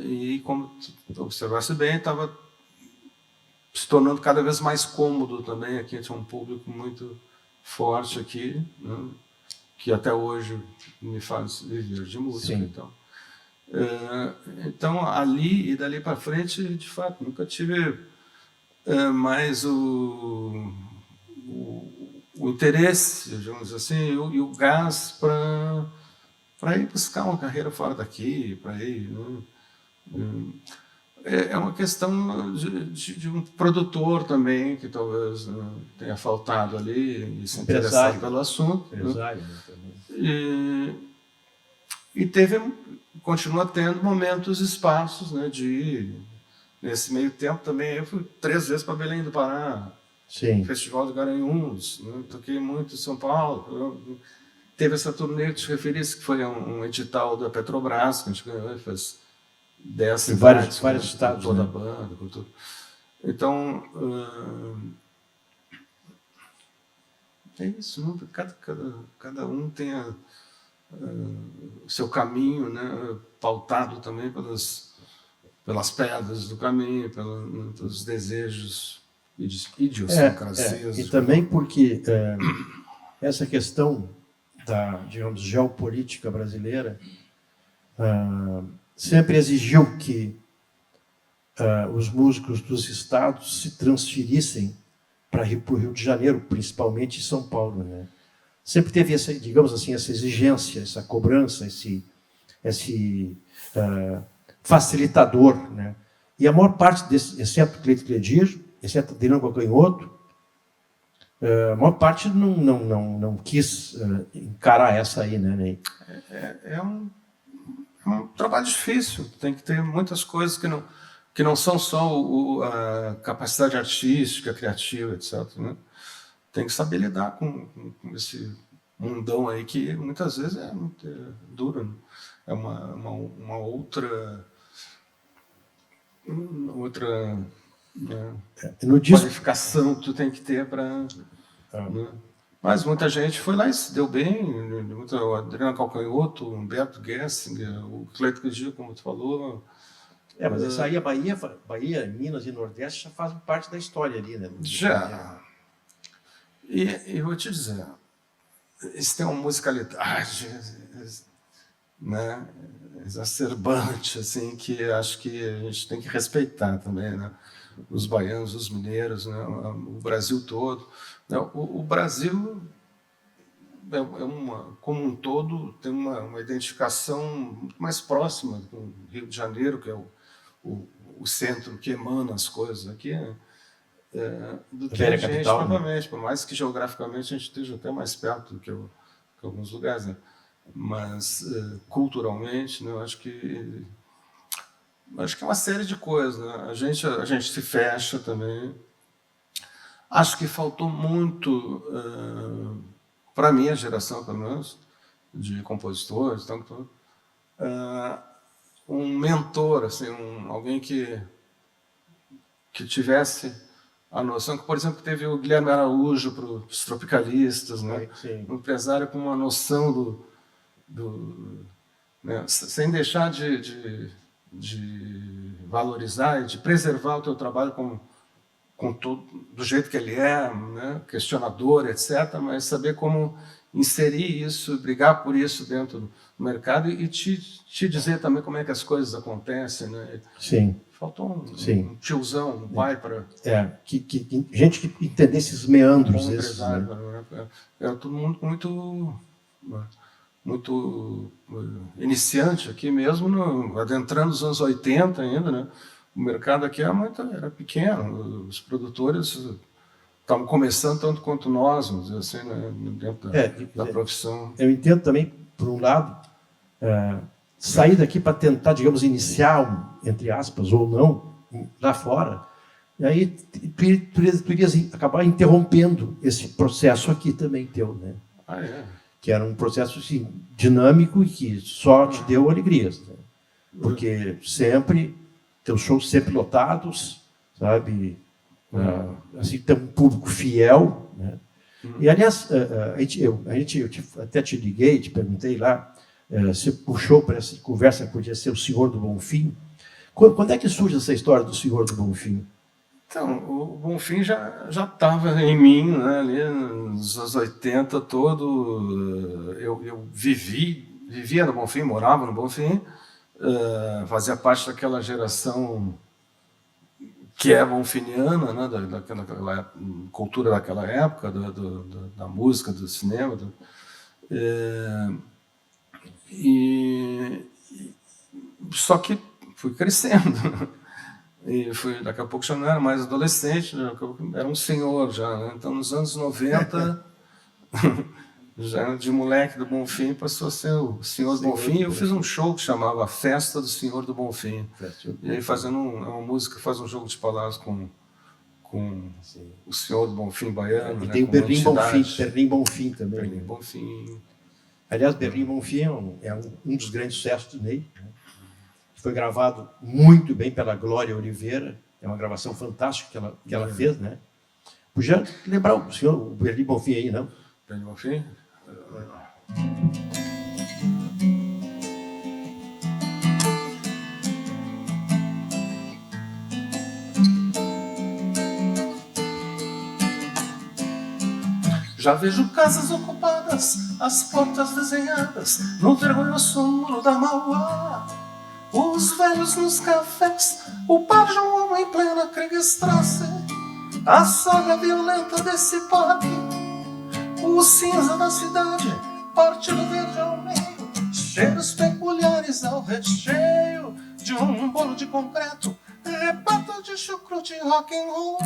E como tu observaste bem, estava se tornando cada vez mais cômodo também. Aqui tinha um público muito forte aqui, né? Que até hoje me faz viver de música. Então ali e dali para frente, de fato, nunca tive mais o interesse, digamos assim, e o gás para ir buscar uma carreira fora daqui, para ir... Né? É uma questão de um produtor também, que talvez tenha faltado ali e se interessado pelo assunto. Empresário, né? E continua tendo momentos, espaços, né, nesse meio tempo também. Eu fui 3 vezes para Belém do Pará, Sim. Festival de Garanhuns, né? Toquei muito em São Paulo. Teve essa turnê que te referisse, que foi um edital da Petrobras, que a gente ganhou e fez 10 cidades, vários estados, com toda né? a banda, com tudo. Então, é isso, né? Cada um tem o seu caminho, né? Pautado também pelas pedras do caminho, pelos desejos idiosincrasias. E também porque essa questão da, digamos, geopolítica brasileira sempre exigiu que os músicos dos estados se transferissem para o Rio de Janeiro, principalmente em São Paulo, né? Sempre teve essa, digamos assim, essa exigência, essa cobrança, esse facilitador, né? E a maior parte desse, exceto Cleito Cledir, exceto Adriano Calcanhoto, a maior parte não quis encarar essa aí, né, Ney? É um trabalho difícil, tem que ter muitas coisas que não são só a capacidade artística, criativa, etc. Né? Tem que saber lidar com esse mundão aí que muitas vezes é muito duro. Né? É uma outra qualificação que tu tem que ter para... Né? Mas muita gente foi lá e se deu bem, o Adriano Calcanhoto, o Humberto Gessinger, o Cleito Cledir, como tu falou. Mas essa aí, a Bahia, Minas e Nordeste já fazem parte da história ali, né? Já. E vou te dizer, eles têm uma musicalidade, né, exacerbante, assim, que acho que a gente tem que respeitar também, né? Os baianos, os mineiros, né? O Brasil todo. O Brasil, como um todo, tem uma identificação muito mais próxima com o Rio de Janeiro, que é o centro que emana as coisas aqui, né? do que Velha a gente, capital, provavelmente, por mais que geograficamente a gente esteja até mais perto do que alguns lugares, né? Mas culturalmente, né, eu acho que é uma série de coisas, né? A gente se fecha também. Acho que faltou muito, para a minha geração, pelo menos, de compositores, um mentor, assim, alguém que tivesse a noção, que, por exemplo, teve o Guilherme Araújo para os tropicalistas, né? Um empresário com uma noção né? Sem deixar de valorizar e de preservar o teu trabalho com tudo, do jeito que ele é, né? Questionador, etc., mas saber como inserir isso, brigar por isso dentro do mercado e te dizer também como é que as coisas acontecem, né? Sim. Faltou um tiozão, um pai para... gente que entendesse esses meandros. Empresário, né? Era todo mundo muito iniciante aqui mesmo, adentrando os anos 80 ainda, né? O mercado aqui era pequeno, os produtores estavam começando tanto quanto nós, vamos dizer assim, né? Dentro da profissão. Eu entendo também, por um lado, sair daqui para tentar, digamos, iniciar, entre aspas, ou não, lá fora, e aí tu irias acabar interrompendo esse processo aqui também teu, né? Que era um processo assim, dinâmico e que só te deu alegrias, né? Porque sempre, teus shows sempre lotados, sabe? Assim, tem um público fiel, né? E, aliás, eu até te liguei, te perguntei lá, você puxou para essa conversa que podia ser o Senhor do Bonfim. Quando é que surge essa história do Senhor do Bonfim? Então, o Bonfim já estava em mim, né, ali nos anos 80 todo. Eu vivia no Bonfim, morava no Bonfim, fazia parte daquela geração que é bonfiniana, né, daquela cultura daquela época, da música, do cinema. Só que fui crescendo. E daqui a pouco já não era mais adolescente, era um senhor já, né? Então, nos anos 90, já de moleque do Bonfim, passou a ser o Senhor do Bonfim. Eu fiz um show que chamava Festa do Senhor do Bonfim. E aí, fazendo uma música, faz um jogo de palavras com o Senhor do Bonfim baiano. E né? tem o Berlim Bonfim também. Berlim Bonfim. Aliás, Berlim Bonfim é um dos grandes sucessos do Ney, né? Foi gravado muito bem pela Glória Oliveira, é uma gravação fantástica que ela fez, né? Podia lembrar o Berlim Bonfim aí, não? Berlim Bonfim? Já vejo casas ocupadas, as portas desenhadas no vergonhoso muro da Mauá. Os velhos nos cafés, o par João em plena Kriegstrasse, a saga violenta desse pub, o cinza da cidade, partido verde ao meio, cheiros peculiares ao recheio de um bolo de concreto, repato de chucrute rock and roll.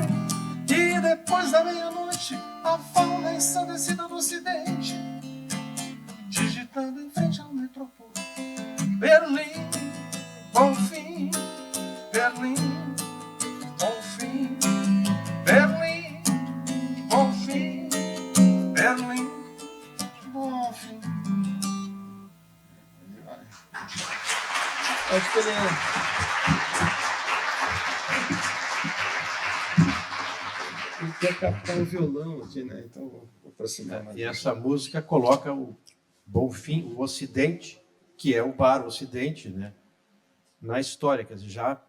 E depois da meia-noite, a fauna ensandecida do ocidente, digitando em frente ao metrópole. Berlim, Bonfim, Berlim, Bonfim, Berlim, Bonfim, Berlim, Bonfim. Acho que ele quer captar um violão aqui, né? Então vou aproximar mais. E essa música coloca o Bonfim, o Ocidente, que é o Bar Ocidente, né, na história, quer dizer, já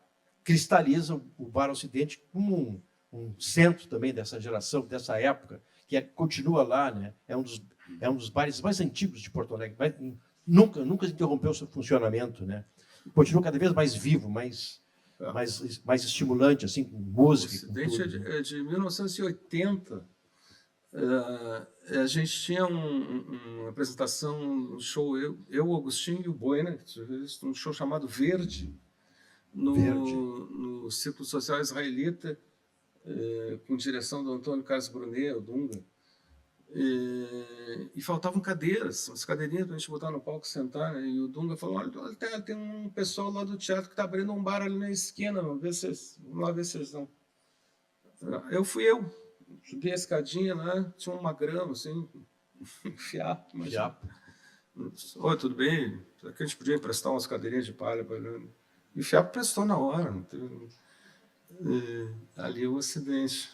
cristaliza o Bar Ocidente como um centro também dessa geração, dessa época, que continua lá, né? É um dos bares mais antigos de Porto Alegre, nunca interrompeu seu funcionamento, né? Continua cada vez mais vivo, mais estimulante, assim, com música. O Ocidente é de 1980. A gente tinha uma apresentação, um show, eu, o Agostinho e o Boi, né? Um show chamado Verde, no Círculo Social Israelita, com direção do Antônio Carlos Brunet, o Dunga. E faltavam cadeiras, umas cadeirinhas para a gente botar no palco e sentar, né? E o Dunga falou: olha, tem um pessoal lá do teatro que está abrindo um bar ali na esquina, vamos lá ver se eles não. Eu subi a escadinha lá, tinha uma grama, assim, fiapo. Oi, tudo bem? Será que a gente podia emprestar umas cadeirinhas de palha para ele? E o fiapo prestou na hora. Não teve... ali o acidente.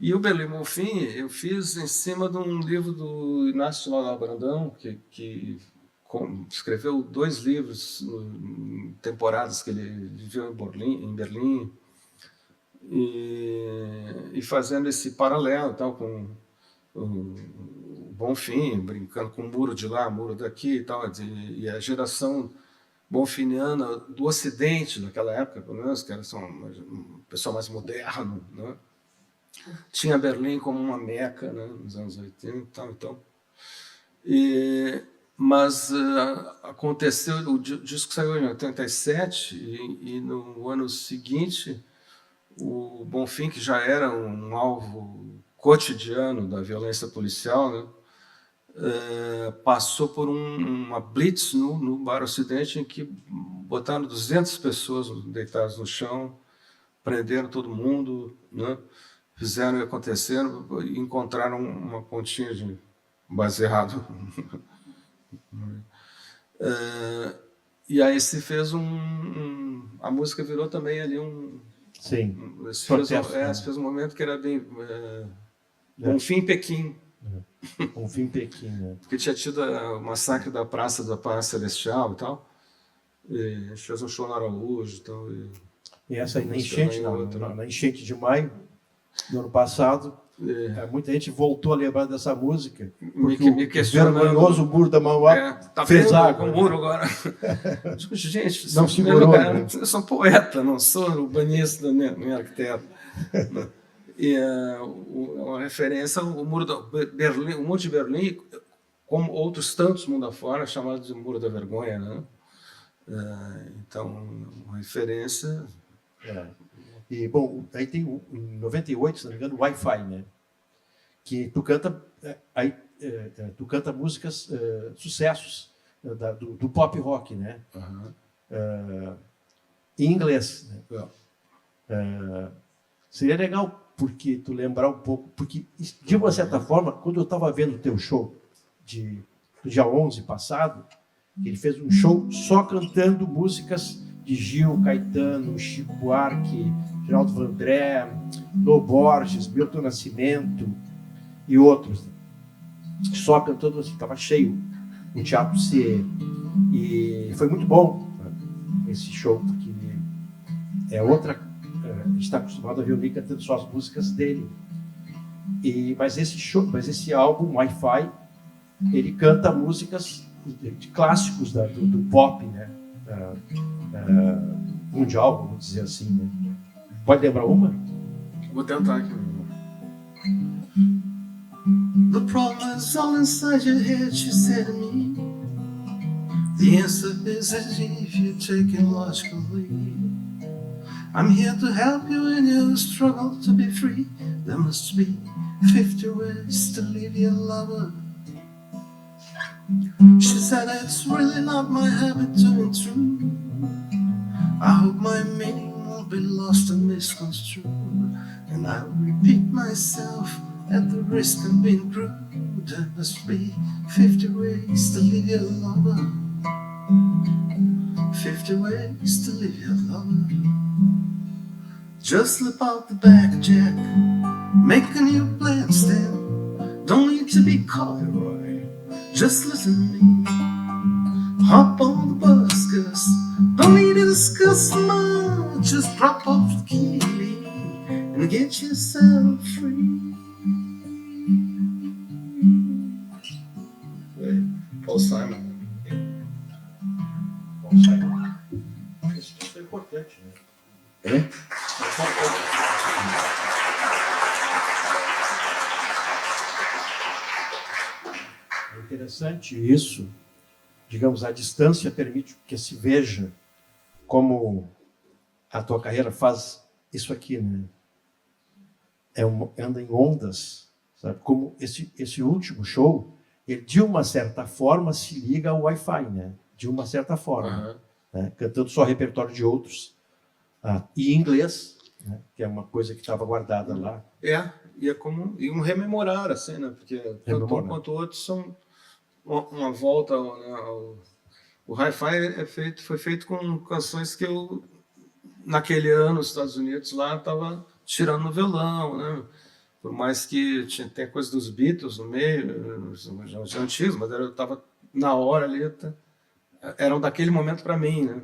E o Berlim Bonfim eu fiz em cima de um livro do Inácio Lula Brandão, que escreveu 2 livros em temporadas que ele viveu em Berlim, e fazendo esse paralelo tal, com o Bonfim, brincando com o muro de lá, muro daqui e tal, e a geração bonfiniana do Ocidente, naquela época, pelo menos, que era um pessoal mais moderno, né? Tinha Berlim como uma meca, né, nos anos 80 e tal. Então. Mas aconteceu, o disco saiu em 87 e no ano seguinte o Bonfim, que já era um alvo cotidiano da violência policial, né, passou por uma blitz no Bar Ocidente, em que botaram 200 pessoas deitadas no chão, prenderam todo mundo, né, fizeram e aconteceram, e encontraram uma pontinha de baseado. E aí se fez a música virou também ali Sim. Se fez um momento que era bem Bonfim em Pequim. Bonfim em Pequim, né? Porque tinha tido o massacre da Praça da Paz Celestial e tal. E a gente fez um show no Araújo e tal. E essa na enchente de maio do ano passado, muita gente voltou a lembrar dessa música, porque me questionando, o vergonhoso muro da Mauá fez água. O muro agora. Digo, gente, não segurou, né? Eu sou poeta, não sou urbanista, nem arquiteto. E uma referência ao muro Berlim, o muro de Berlim, como outros tantos mundo afora, chamado de Muro da Vergonha, né? Então, uma referência. E, bom, aí tem em 98, se não me engano, o Wi-Fi, né? Que tu canta, tu canta músicas, sucessos do pop rock, né? Em inglês. Né? Seria legal porque tu lembrar um pouco, porque, de uma certa forma, quando eu estava vendo o teu show do dia 11 passado, ele fez um show só cantando músicas de Gil, Caetano, Chico Buarque, Geraldo Vandré, Lô Borges, Milton Nascimento e outros. Só cantando assim, estava cheio o Teatro C. E foi muito bom esse show, porque é outra... A gente está acostumado a ver o Lee cantando só as músicas dele. Mas esse álbum, Wi-Fi, ele canta músicas de clássicos do pop, né? Mundial, vamos dizer assim, né? Pode lembrar uma? Vou tentar aqui. The problem is all inside your head, she said to me. The answer is if you take it logically. I'm here to help you in your struggle to be free. There must be 50 ways to leave your lover. She said it's really not my habit to intrude. I hope my meaning won't be lost and misconstrued. And I'll repeat myself at the risk of being crude. There must be 50 ways to leave your lover. 50 ways to leave your lover. Just slip out the back, Jack. Make a new plan, Stan. Don't need to be coy, Roy. Just listen to me. Hop on the bus, Gus. Don't need to discuss much. Just drop off the key and get yourself free. Paul Simon. Paul Simon. Isso é importante, né? É interessante isso. Digamos, a distância permite que se veja como a tua carreira faz isso aqui, né? anda em ondas, sabe? Como esse último show, ele de uma certa forma se liga ao Wi-Fi, né? De uma certa forma, né? Cantando só repertório de outros, e em inglês, né? Que é uma coisa que estava guardada lá. E é como um rememorar, assim, né? Porque tanto um quanto o outro são uma volta, né? O Hi-Fi foi feito com canções que eu, naquele ano, nos Estados Unidos, lá, estava tirando no violão, né? Por mais que tem coisa dos Beatles no meio, os antigos, mas eu estava na hora ali, eram daquele momento para mim, né?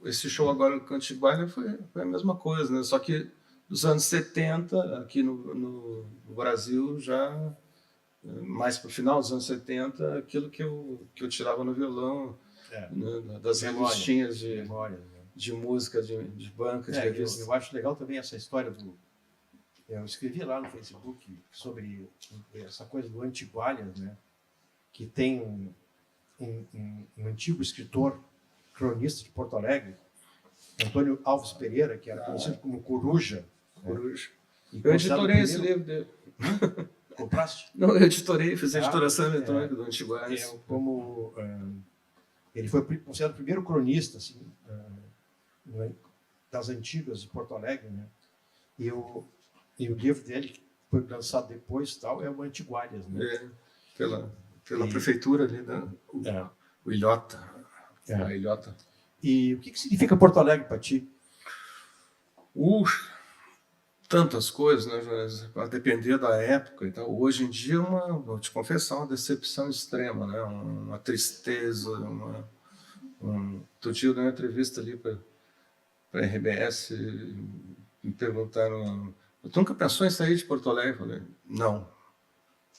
Esse show agora no Cantigalha foi a mesma coisa, né? Só que dos anos 70, aqui no Brasil, já mais para o final dos anos 70, aquilo que eu tirava no violão, né? Das revistinhas de música, de banca, de revista. Eu acho legal também essa história eu escrevi lá no Facebook sobre essa coisa do Antigualhas, né? Que tem um antigo escritor, cronista de Porto Alegre, Antônio Alves Pereira, que era conhecido como Coruja. Coruja. Eu editorei esse livro dele. Compraste? Não, eu editorei, fiz a editoração eletrônica do Antigualhas. Ele foi considerado o primeiro cronista assim, das antigas de Porto Alegre, né? E o livro dele, que foi lançado depois, é o Antigualhas, né? Pela prefeitura ali, né? O Ilhota. A Ilhota. E o que significa Porto Alegre para ti? Tantas coisas, né, a depender da época. Então, hoje em dia, vou te confessar, uma decepção extrema, né? Uma tristeza. Outro dia eu dei uma entrevista ali para a RBS, me perguntaram: tu nunca pensou em sair de Porto Alegre? Eu falei: não,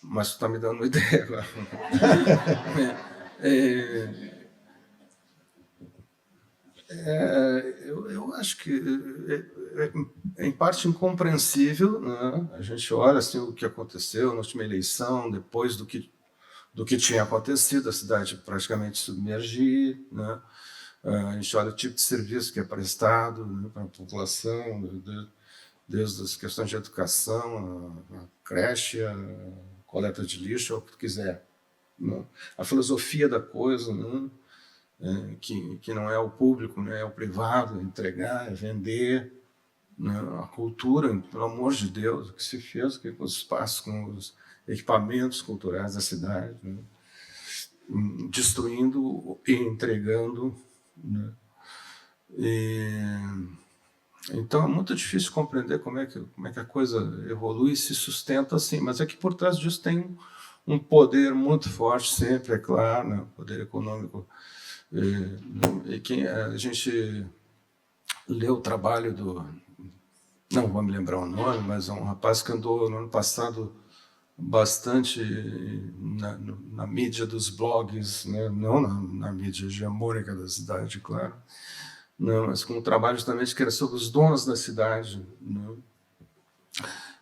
mas tu está me dando uma ideia agora. Eu acho que em parte incompreensível, né? A gente olha assim, o que aconteceu na última eleição, depois do que tinha acontecido, a cidade praticamente submergir, né? A gente olha o tipo de serviço que é prestado, né, para a população, desde as questões de educação, a creche, a coleta de lixo, ou o que tu quiser, né? A filosofia da coisa, né? Que não é o público, né? É o privado, é entregar, é vender, né? A cultura, pelo amor de Deus, o que se fez com os espaços, com os equipamentos culturais da cidade, né? Destruindo e entregando, né? Então é muito difícil compreender como é que a coisa evolui e se sustenta assim, mas é que por trás disso tem um poder muito forte sempre, é claro, né? Poder econômico. E quem a gente leu o trabalho não vou me lembrar o nome, mas é um rapaz que andou no ano passado bastante na mídia dos blogs, né? Não na mídia hegemônica da cidade, claro, não, mas com um trabalho justamente que era sobre os donos da cidade, né?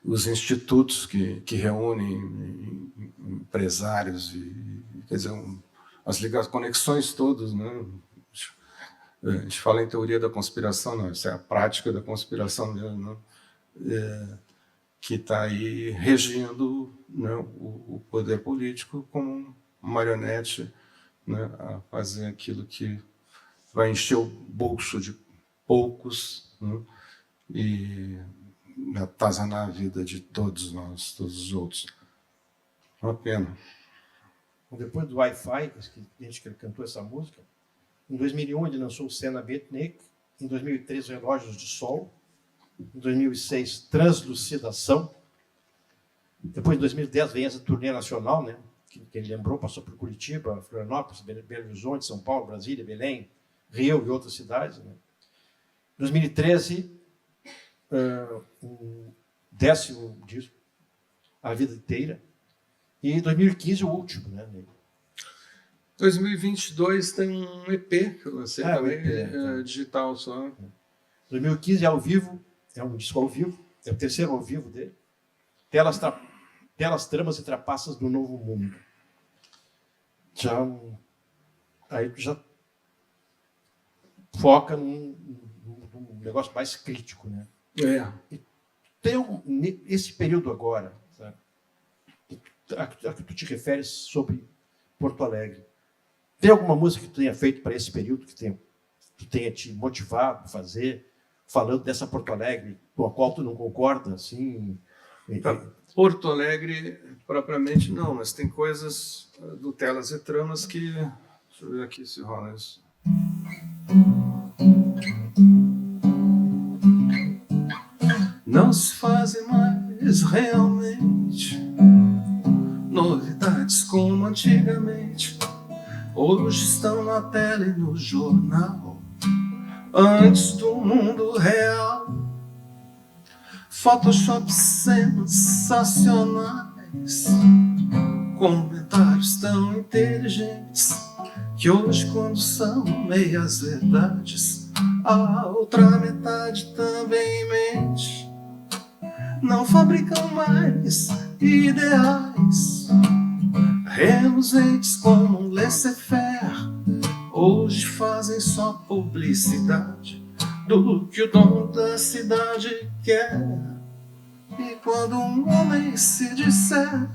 Os institutos que reúnem empresários, quer dizer, as conexões todas, né? A gente fala em teoria da conspiração, não, isso é a prática da conspiração mesmo, né? Que está aí regindo, né, o poder político como marionete, né, a fazer aquilo que vai encher o bolso de poucos, né, e atazanar a vida de todos nós, todos os outros. Uma pena. Depois do Wi-Fi, desde que ele cantou essa música, em 2001 ele lançou o Cena Beatnik, em 2003 Relógios de Sol, em 2006 Translucidação, depois em 2010 vem essa turnê nacional, né, que ele lembrou, passou por Curitiba, Florianópolis, Belo Horizonte, São Paulo, Brasília, Belém, Rio e outras cidades, né. Em 2013 o 10º disco, A Vida Inteira, e em 2015 o último, né? 2022 tem um EP que eu lancei também, digital só. 2015 é ao vivo, é um disco ao vivo, é o terceiro ao vivo dele. Telas, Tramas e Trapaças do Novo Mundo. Aí já foca num um negócio mais crítico, né? É. Esse período agora, sabe, a que tu te referes sobre Porto Alegre, tem alguma música que tu tenha feito para esse período que tu tenha te motivado a fazer, falando dessa Porto Alegre, com a qual tu não concorda, assim? Porto Alegre, propriamente, não, mas tem coisas do Telas e Tramas que... Deixa eu ver aqui se rola isso. Não se fazem mais realmente novidades como antigamente. Hoje estão na tela e no jornal, antes do mundo real. Photoshop sensacionais, comentários tão inteligentes, que hoje, quando são meias verdades, a outra metade também mente. Não fabricam mais ideais reluzentes como um laissez-faire. Hoje fazem só publicidade do que o dono da cidade quer. E quando um homem se disser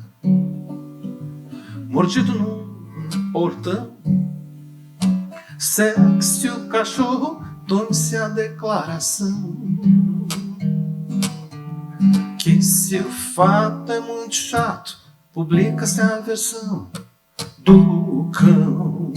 mordido num portão, sexy o cachorro, tome-se a declaração que se o fato é muito chato, publica-se a versão do cão.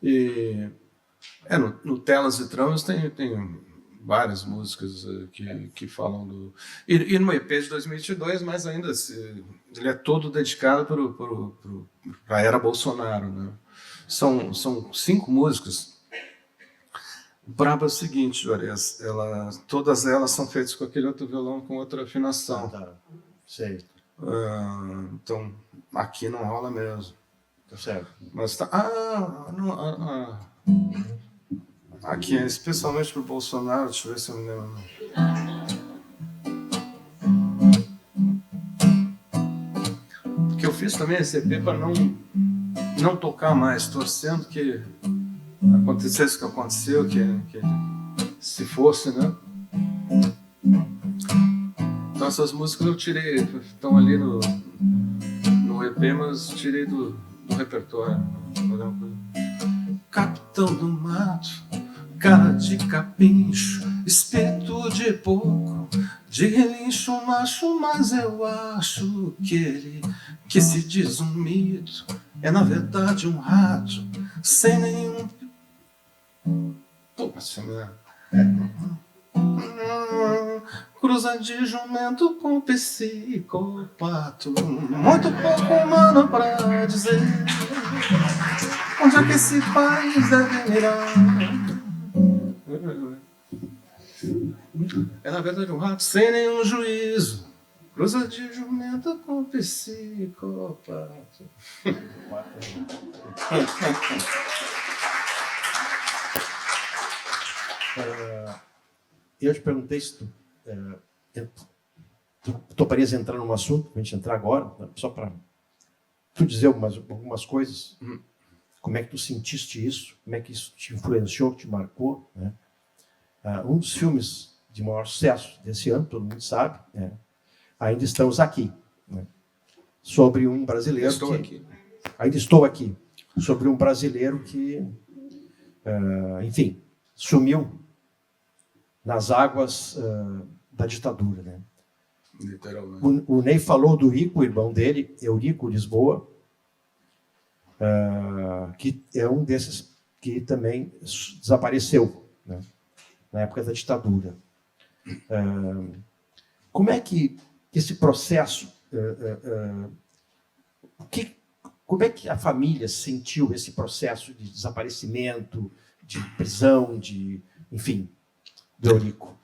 E no Telas e Tramas tem várias músicas que falam do... E no EP de 2022, mas ainda ele é todo dedicado para a era Bolsonaro, né? São 5 músicas. O brabo é o seguinte, Juarez, todas elas são feitas com aquele outro violão com outra afinação. Tá. Sei. Então, aqui não rola mesmo. Tá certo. Mas tá... Aqui, especialmente pro Bolsonaro, deixa eu ver se eu me lembro. Porque eu fiz também esse EP para não tocar mais, torcendo que acontecesse o que aconteceu, que se fosse, né? Então essas músicas eu tirei, estão ali no EP, mas tirei do repertório. Capitão do mato, cara de capincho, espírito de porco, de relincho macho, mas eu acho que ele, que se diz um mito, é na verdade um rato, sem nenhum... Cruza de jumento com psicopato, muito pouco humano pra dizer onde é que esse país deve mirar. É na verdade um rato sem nenhum juízo, cruza de jumento com psicopato. Eu te perguntei se tu toparias entrar num assunto, para a gente entrar agora, só para tu dizer algumas coisas. Como é que tu sentiste isso? Como é que isso te influenciou, te marcou? Né? Um dos filmes de maior sucesso desse ano, todo mundo sabe, Ainda Estamos Aqui. Né? Sobre um brasileiro Ainda Estou Aqui. Sobre um brasileiro que, enfim, sumiu nas águas da ditadura. Né? Literalmente. O Ney falou do Rico, o irmão dele, Eurico Lisboa, que é um desses que também desapareceu, né, na época da ditadura. Como é que esse processo, como é que a família sentiu esse processo de desaparecimento, de prisão, enfim, do Eurico?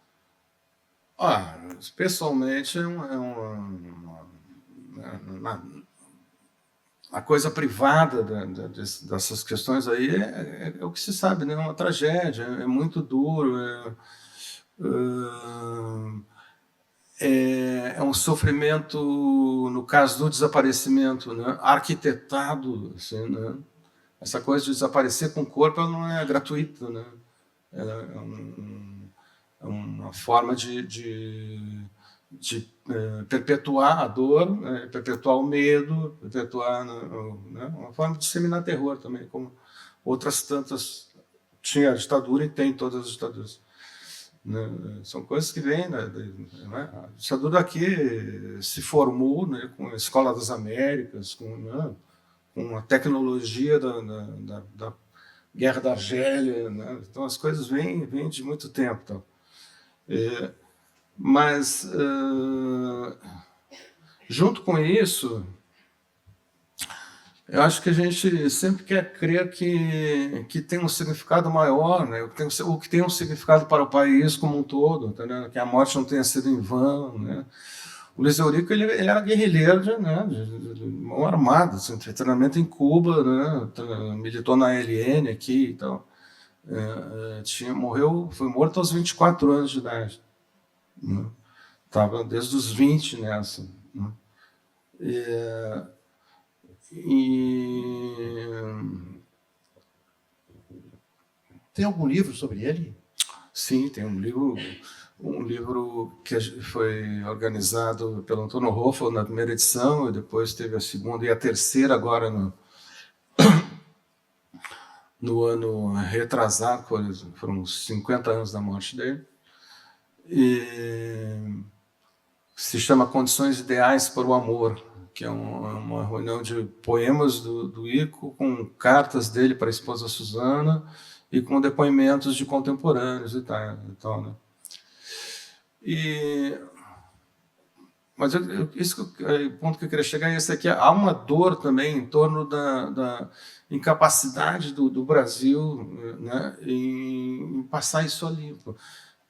a coisa privada dessas questões aí é o que se sabe, né? É uma tragédia, é muito duro, é um sofrimento, no caso do desaparecimento, né? Arquitetado, assim, né? Essa coisa de desaparecer com o corpo não é gratuita, né? É uma forma de perpetuar a dor, né? Perpetuar o medo, perpetuar, né? Uma forma de disseminar terror também, como outras tantas tinha a ditadura e tem todas as ditaduras. Né? São coisas que vêm, né? A ditadura aqui se formou, né? Com a Escola das Américas, com a tecnologia da Guerra da Argélia, né? Então as coisas vêm de muito tempo, então. Mas junto com isso, eu acho que a gente sempre quer crer que tem um significado maior, né? O que tem um significado para o país como um todo, entendeu? Que a morte não tenha sido em vão, né? O Luiz Eurico ele era guerrilheiro de mão armada, assim, treinamento em Cuba, né? Militou na ALN aqui e tal. Foi morto aos 24 anos de idade. Né? Estava desde os 20 nessa. Né? Tem algum livro sobre ele? Sim, tem um livro que foi organizado pelo Antônio Hoffel na primeira edição, e depois teve a segunda e a terceira agora no ano retrasado, foram 50 anos da morte dele. E se chama Condições Ideais para o Amor, que é uma reunião de poemas do Ico com cartas dele para a esposa Susana e com depoimentos de contemporâneos e tal, né? Mas o ponto que eu queria chegar é esse aqui. Há uma dor também em torno da incapacidade do Brasil, né, em passar isso a limpo.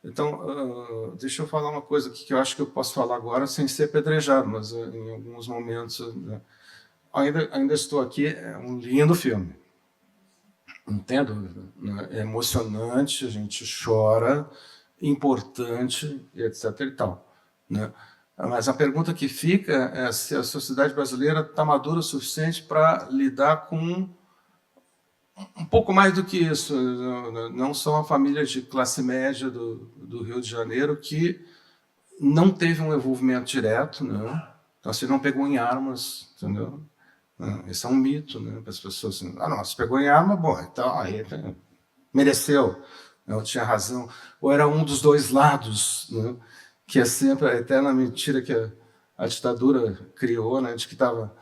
Então, deixa eu falar uma coisa aqui que eu acho que eu posso falar agora sem ser apedrejado, mas em alguns momentos... Né, ainda estou aqui, é um lindo filme. Não tem dúvida. Né, é emocionante, a gente chora, importante, etc. e tal. Né? Mas a pergunta que fica é se a sociedade brasileira está madura o suficiente para lidar com um pouco mais do que isso. Não são a família de classe média do Rio de Janeiro que não teve um envolvimento direto, né? Então, você não pegou em armas, entendeu? Esse é um mito, né? Para as pessoas assim, não, se pegou em arma, bom, então aí mereceu, eu tinha razão. Ou era um dos dois lados, né? Que é sempre a eterna mentira que a ditadura criou, né? De que estava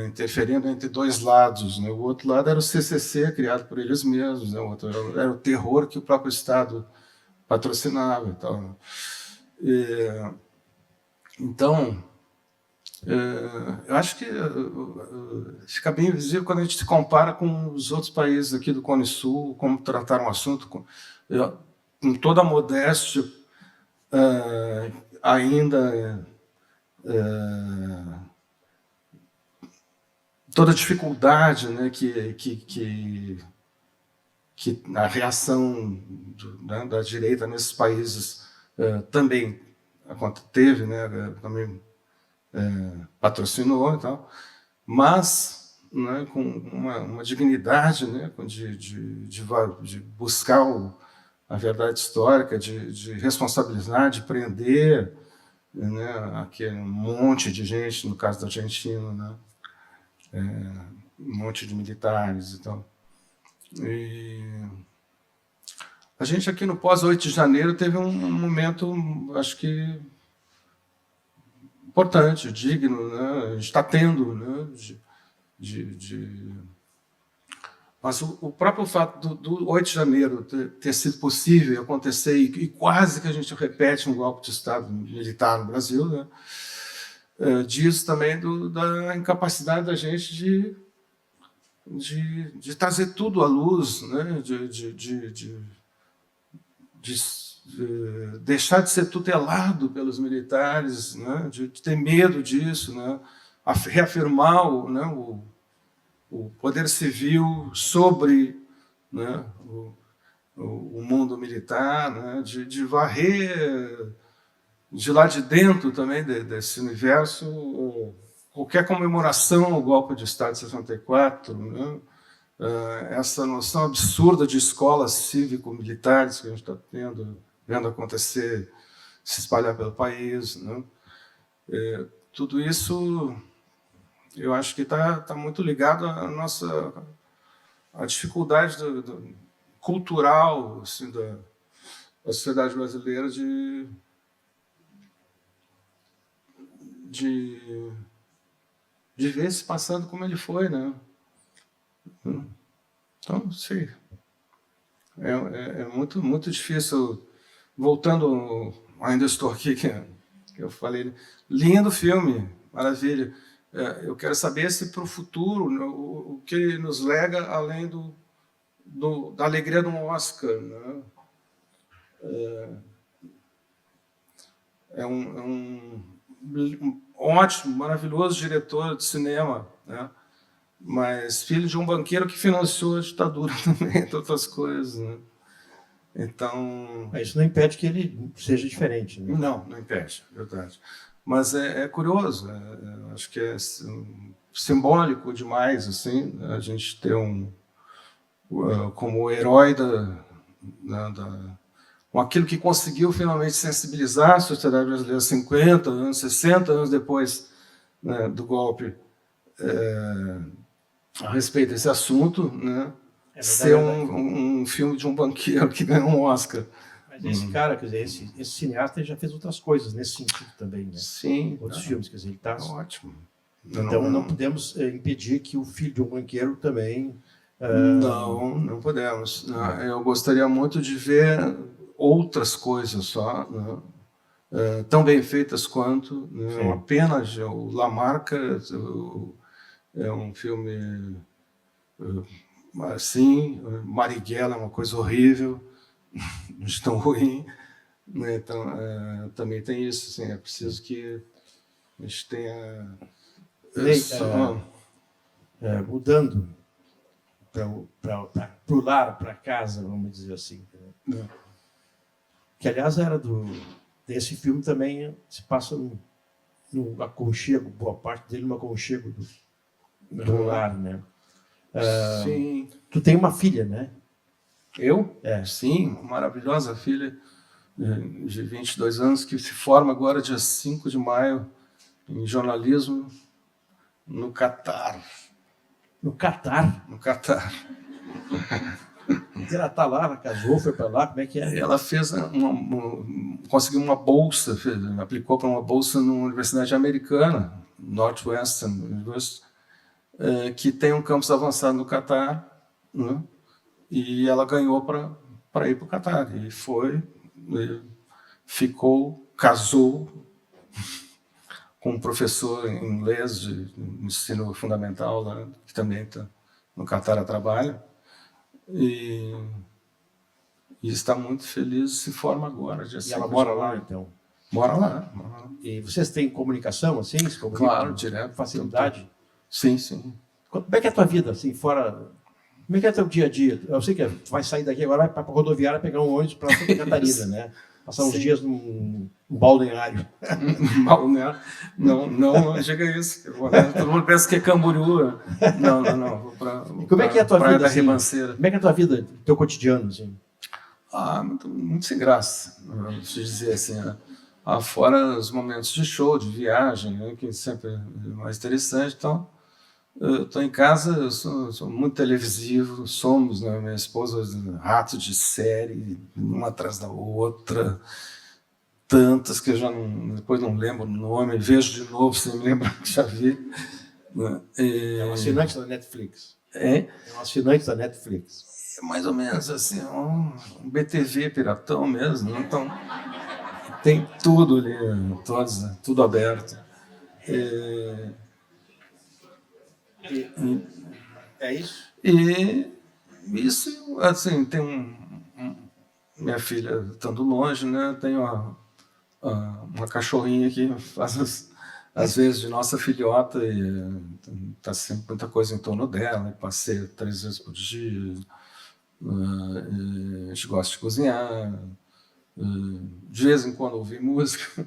interferindo entre dois lados, né? O outro lado era o CCC, criado por eles mesmos, né? O outro era o terror que o próprio Estado patrocinava e tal. Então, eu acho que fica bem visível quando a gente se compara com os outros países aqui do Cone Sul, como trataram o assunto, com toda a modéstia, ainda toda a dificuldade, né, que a reação da direita nesses países também teve, né, também patrocinou e tal, mas, né, com uma dignidade, né, de buscar a verdade histórica, de responsabilizar, de prender, né, aquele monte de gente, no caso da Argentina, né, um monte de militares e tal. E a gente aqui no pós-8 de janeiro teve um momento, acho que importante, digno, né? A gente está tendo, né? Mas o próprio fato do 8 de janeiro ter sido possível e acontecer, e quase que a gente repete um golpe de Estado militar no Brasil, né? Diz também da incapacidade da gente de trazer tudo à luz, né? De deixar de ser tutelado pelos militares, né? De ter medo disso, né? Reafirmar o poder civil sobre, né, o mundo militar, né, de varrer de lá de dentro também desse universo qualquer comemoração ao golpe de Estado de 64, né, essa noção absurda de escolas cívico-militares que a gente está vendo acontecer, se espalhar pelo país, né? Tudo isso, eu acho que está muito ligado à dificuldade cultural assim, da sociedade brasileira de ver se passando como ele foi, né? Então, sim, é muito, muito difícil. Voltando, ainda estou aqui, que eu falei, lindo filme, maravilha. Eu quero saber se para o futuro, o que ele nos lega além da alegria de um Oscar, né? É um ótimo, maravilhoso diretor de cinema, né? Mas filho de um banqueiro que financiou a ditadura também, entre outras coisas, né? Então... Isso não impede que ele seja diferente, né? Não impede, verdade. Mas é curioso, acho que é simbólico demais, assim, a gente ter como herói com aquilo que conseguiu finalmente sensibilizar a sociedade brasileira 50 anos, 60 anos depois, né, do golpe, a respeito desse assunto, né, ser um filme de um banqueiro que ganhou um Oscar. Mas esse cara, quer dizer, esse cineasta já fez outras coisas nesse sentido também, né? Sim. Outros filmes, quer dizer, ele está... Ótimo. Então não podemos impedir que o filho de um banqueiro também... Não podemos. Eu gostaria muito de ver outras coisas só, né? Tão bem feitas quanto, né? É uma pena, o Lamarca é um filme assim, Marighella é uma coisa horrível, de tão ruim, né? Então também tem isso, assim, é preciso que a gente tenha... mudando para o lar, para casa, vamos dizer assim. Né? Que, aliás, desse filme também se passa no aconchego, boa parte dele no aconchego do lar, né? Sim. Tu tem uma filha, né? Eu? Sim, uma maravilhosa filha de 22 anos que se forma agora dia 5 de maio em jornalismo no Catar. No Catar? No Catar. Ela está lá, ela casou, foi para lá, como é que é? Ela fez conseguiu uma bolsa, aplicou para uma bolsa numa universidade americana, Northwestern University, que tem um campus avançado no Catar, né? E ela ganhou para ir para o Catar. E foi, casou com um professor em inglês de ensino fundamental, lá, que também está no Catar a trabalho. E está muito feliz, se forma agora. E ela mora lá, então? Mora lá. E vocês têm comunicação, assim? Se comunicam claro, direto. Facilidade? Sim, sim. Como é que é a tua vida, assim, fora... Como é que é o teu dia a dia? Eu sei que tu vai sair daqui agora, vai para a rodoviária pegar um ônibus para Santa Catarina, né? Passar uns dias num balneário. Balneário? Não chega isso. Todo mundo pensa que é Camboriú. Não. Vou para como é que é a tua vida, assim, Ribanceira. como é que é a tua vida, teu cotidiano, assim? Muito sem graça, vamos dizer assim, né? Fora os momentos de show, de viagem, né, que sempre é mais interessante. Então, eu estou em casa, eu sou muito televisivo, somos, né, minha esposa, rato de série, uma atrás da outra, tantas que eu já depois não lembro o nome, vejo de novo sem me lembrar que já vi. Né? É um assinante da Netflix. É um assinante da Netflix. É mais ou menos assim, um BTV piratão mesmo, então tem tudo ali, tudo aberto. É isso? E isso, assim, tem minha filha estando longe, né? Tem uma cachorrinha que faz às vezes, de nossa filhota, e está sempre muita coisa em torno dela, passeia 3 vezes por dia, a gente gosta de cozinhar, de vez em quando ouvir música,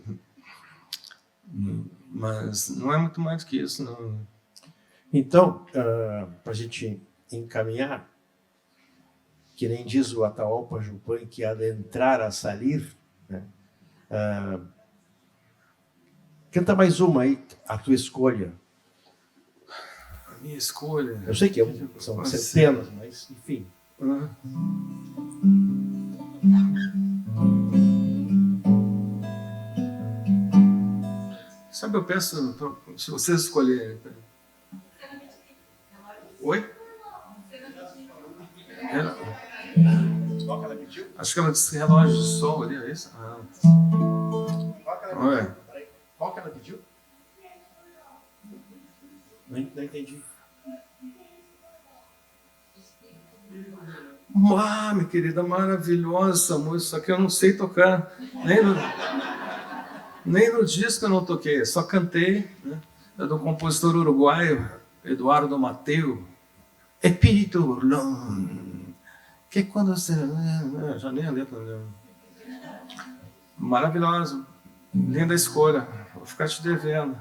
mas não é muito mais do que isso. Não. Então, para a gente encaminhar, que nem diz o Atahualpa Yupanqui, que adentrar a sair, né? Canta mais uma aí, a tua escolha. A minha escolha... Eu sei que são centenas, mas enfim. Sabe, eu peço, se vocês escolherem... Oi? Acho que ela disse relógio de sol ali, é isso? Oi. Qual que ela pediu? Não entendi. Minha querida, maravilhosa essa música, só que eu não sei tocar. Nem no disco eu não toquei, só cantei. Né? É do compositor uruguaio, Eduardo Mateu. Espírito Burlón. Que quando você... já nem a letra. Maravilhosa. Linda escolha. Vou ficar te devendo.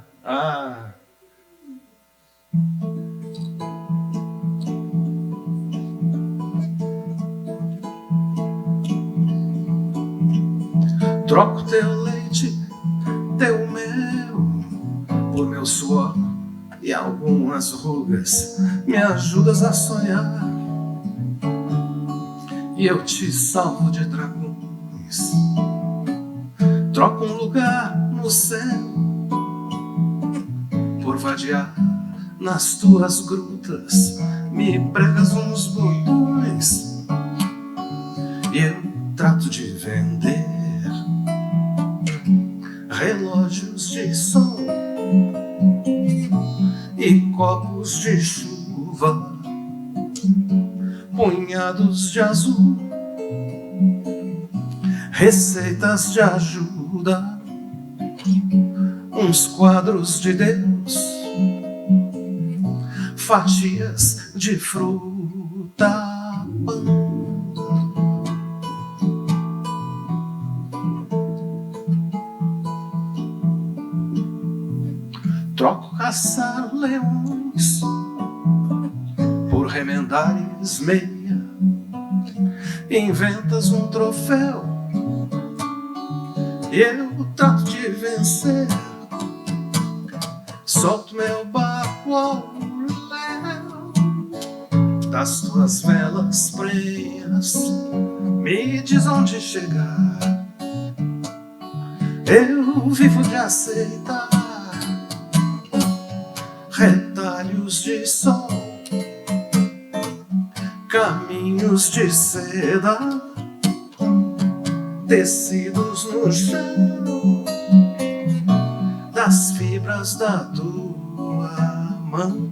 Troco teu leite, teu mel, por meu suor e algumas rugas. Me ajudas a sonhar e eu te salvo de dragões. Troco um lugar no céu por vadiar nas tuas grutas. Me pregas uns botões e eu trato de vender relógios de sol e copos de chuva, punhados de azul, receitas de ajuda, uns quadros de Deus, fatias de fruta, pão. Troco caçar leões por remendares meia. Inventas um troféu e eu trato de vencer. Solto meu barco ao léu das tuas velas prenhas. Me diz onde chegar. Eu vivo de aceitar retalhos de sol, caminhos de seda, tecidos no chão, das fibras da tua mão.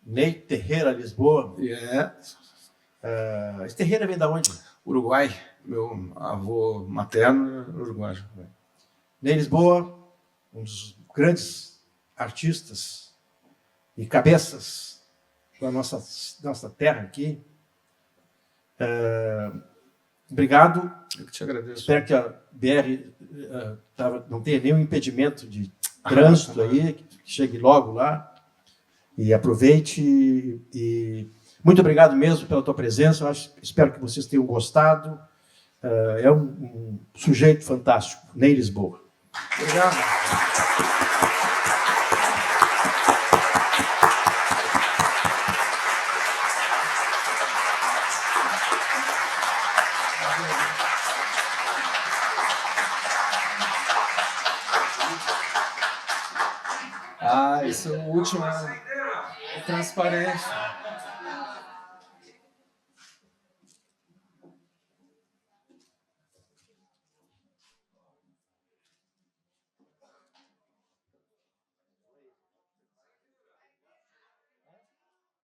Ney Terreira, Lisboa. Esse Terreira vem da onde? Uruguai. Meu avô materno é uruguaio. Ney Lisboa, um dos grandes artistas e cabeças da nossa terra aqui. Obrigado. Eu que te agradeço. Espero que a BR não tenha nenhum impedimento de trânsito aí, que chegue logo lá. E aproveite. E muito obrigado mesmo pela tua presença. Espero que vocês tenham gostado. É um sujeito fantástico, Ney Lisboa. Obrigado. Isso é o último. É transparente.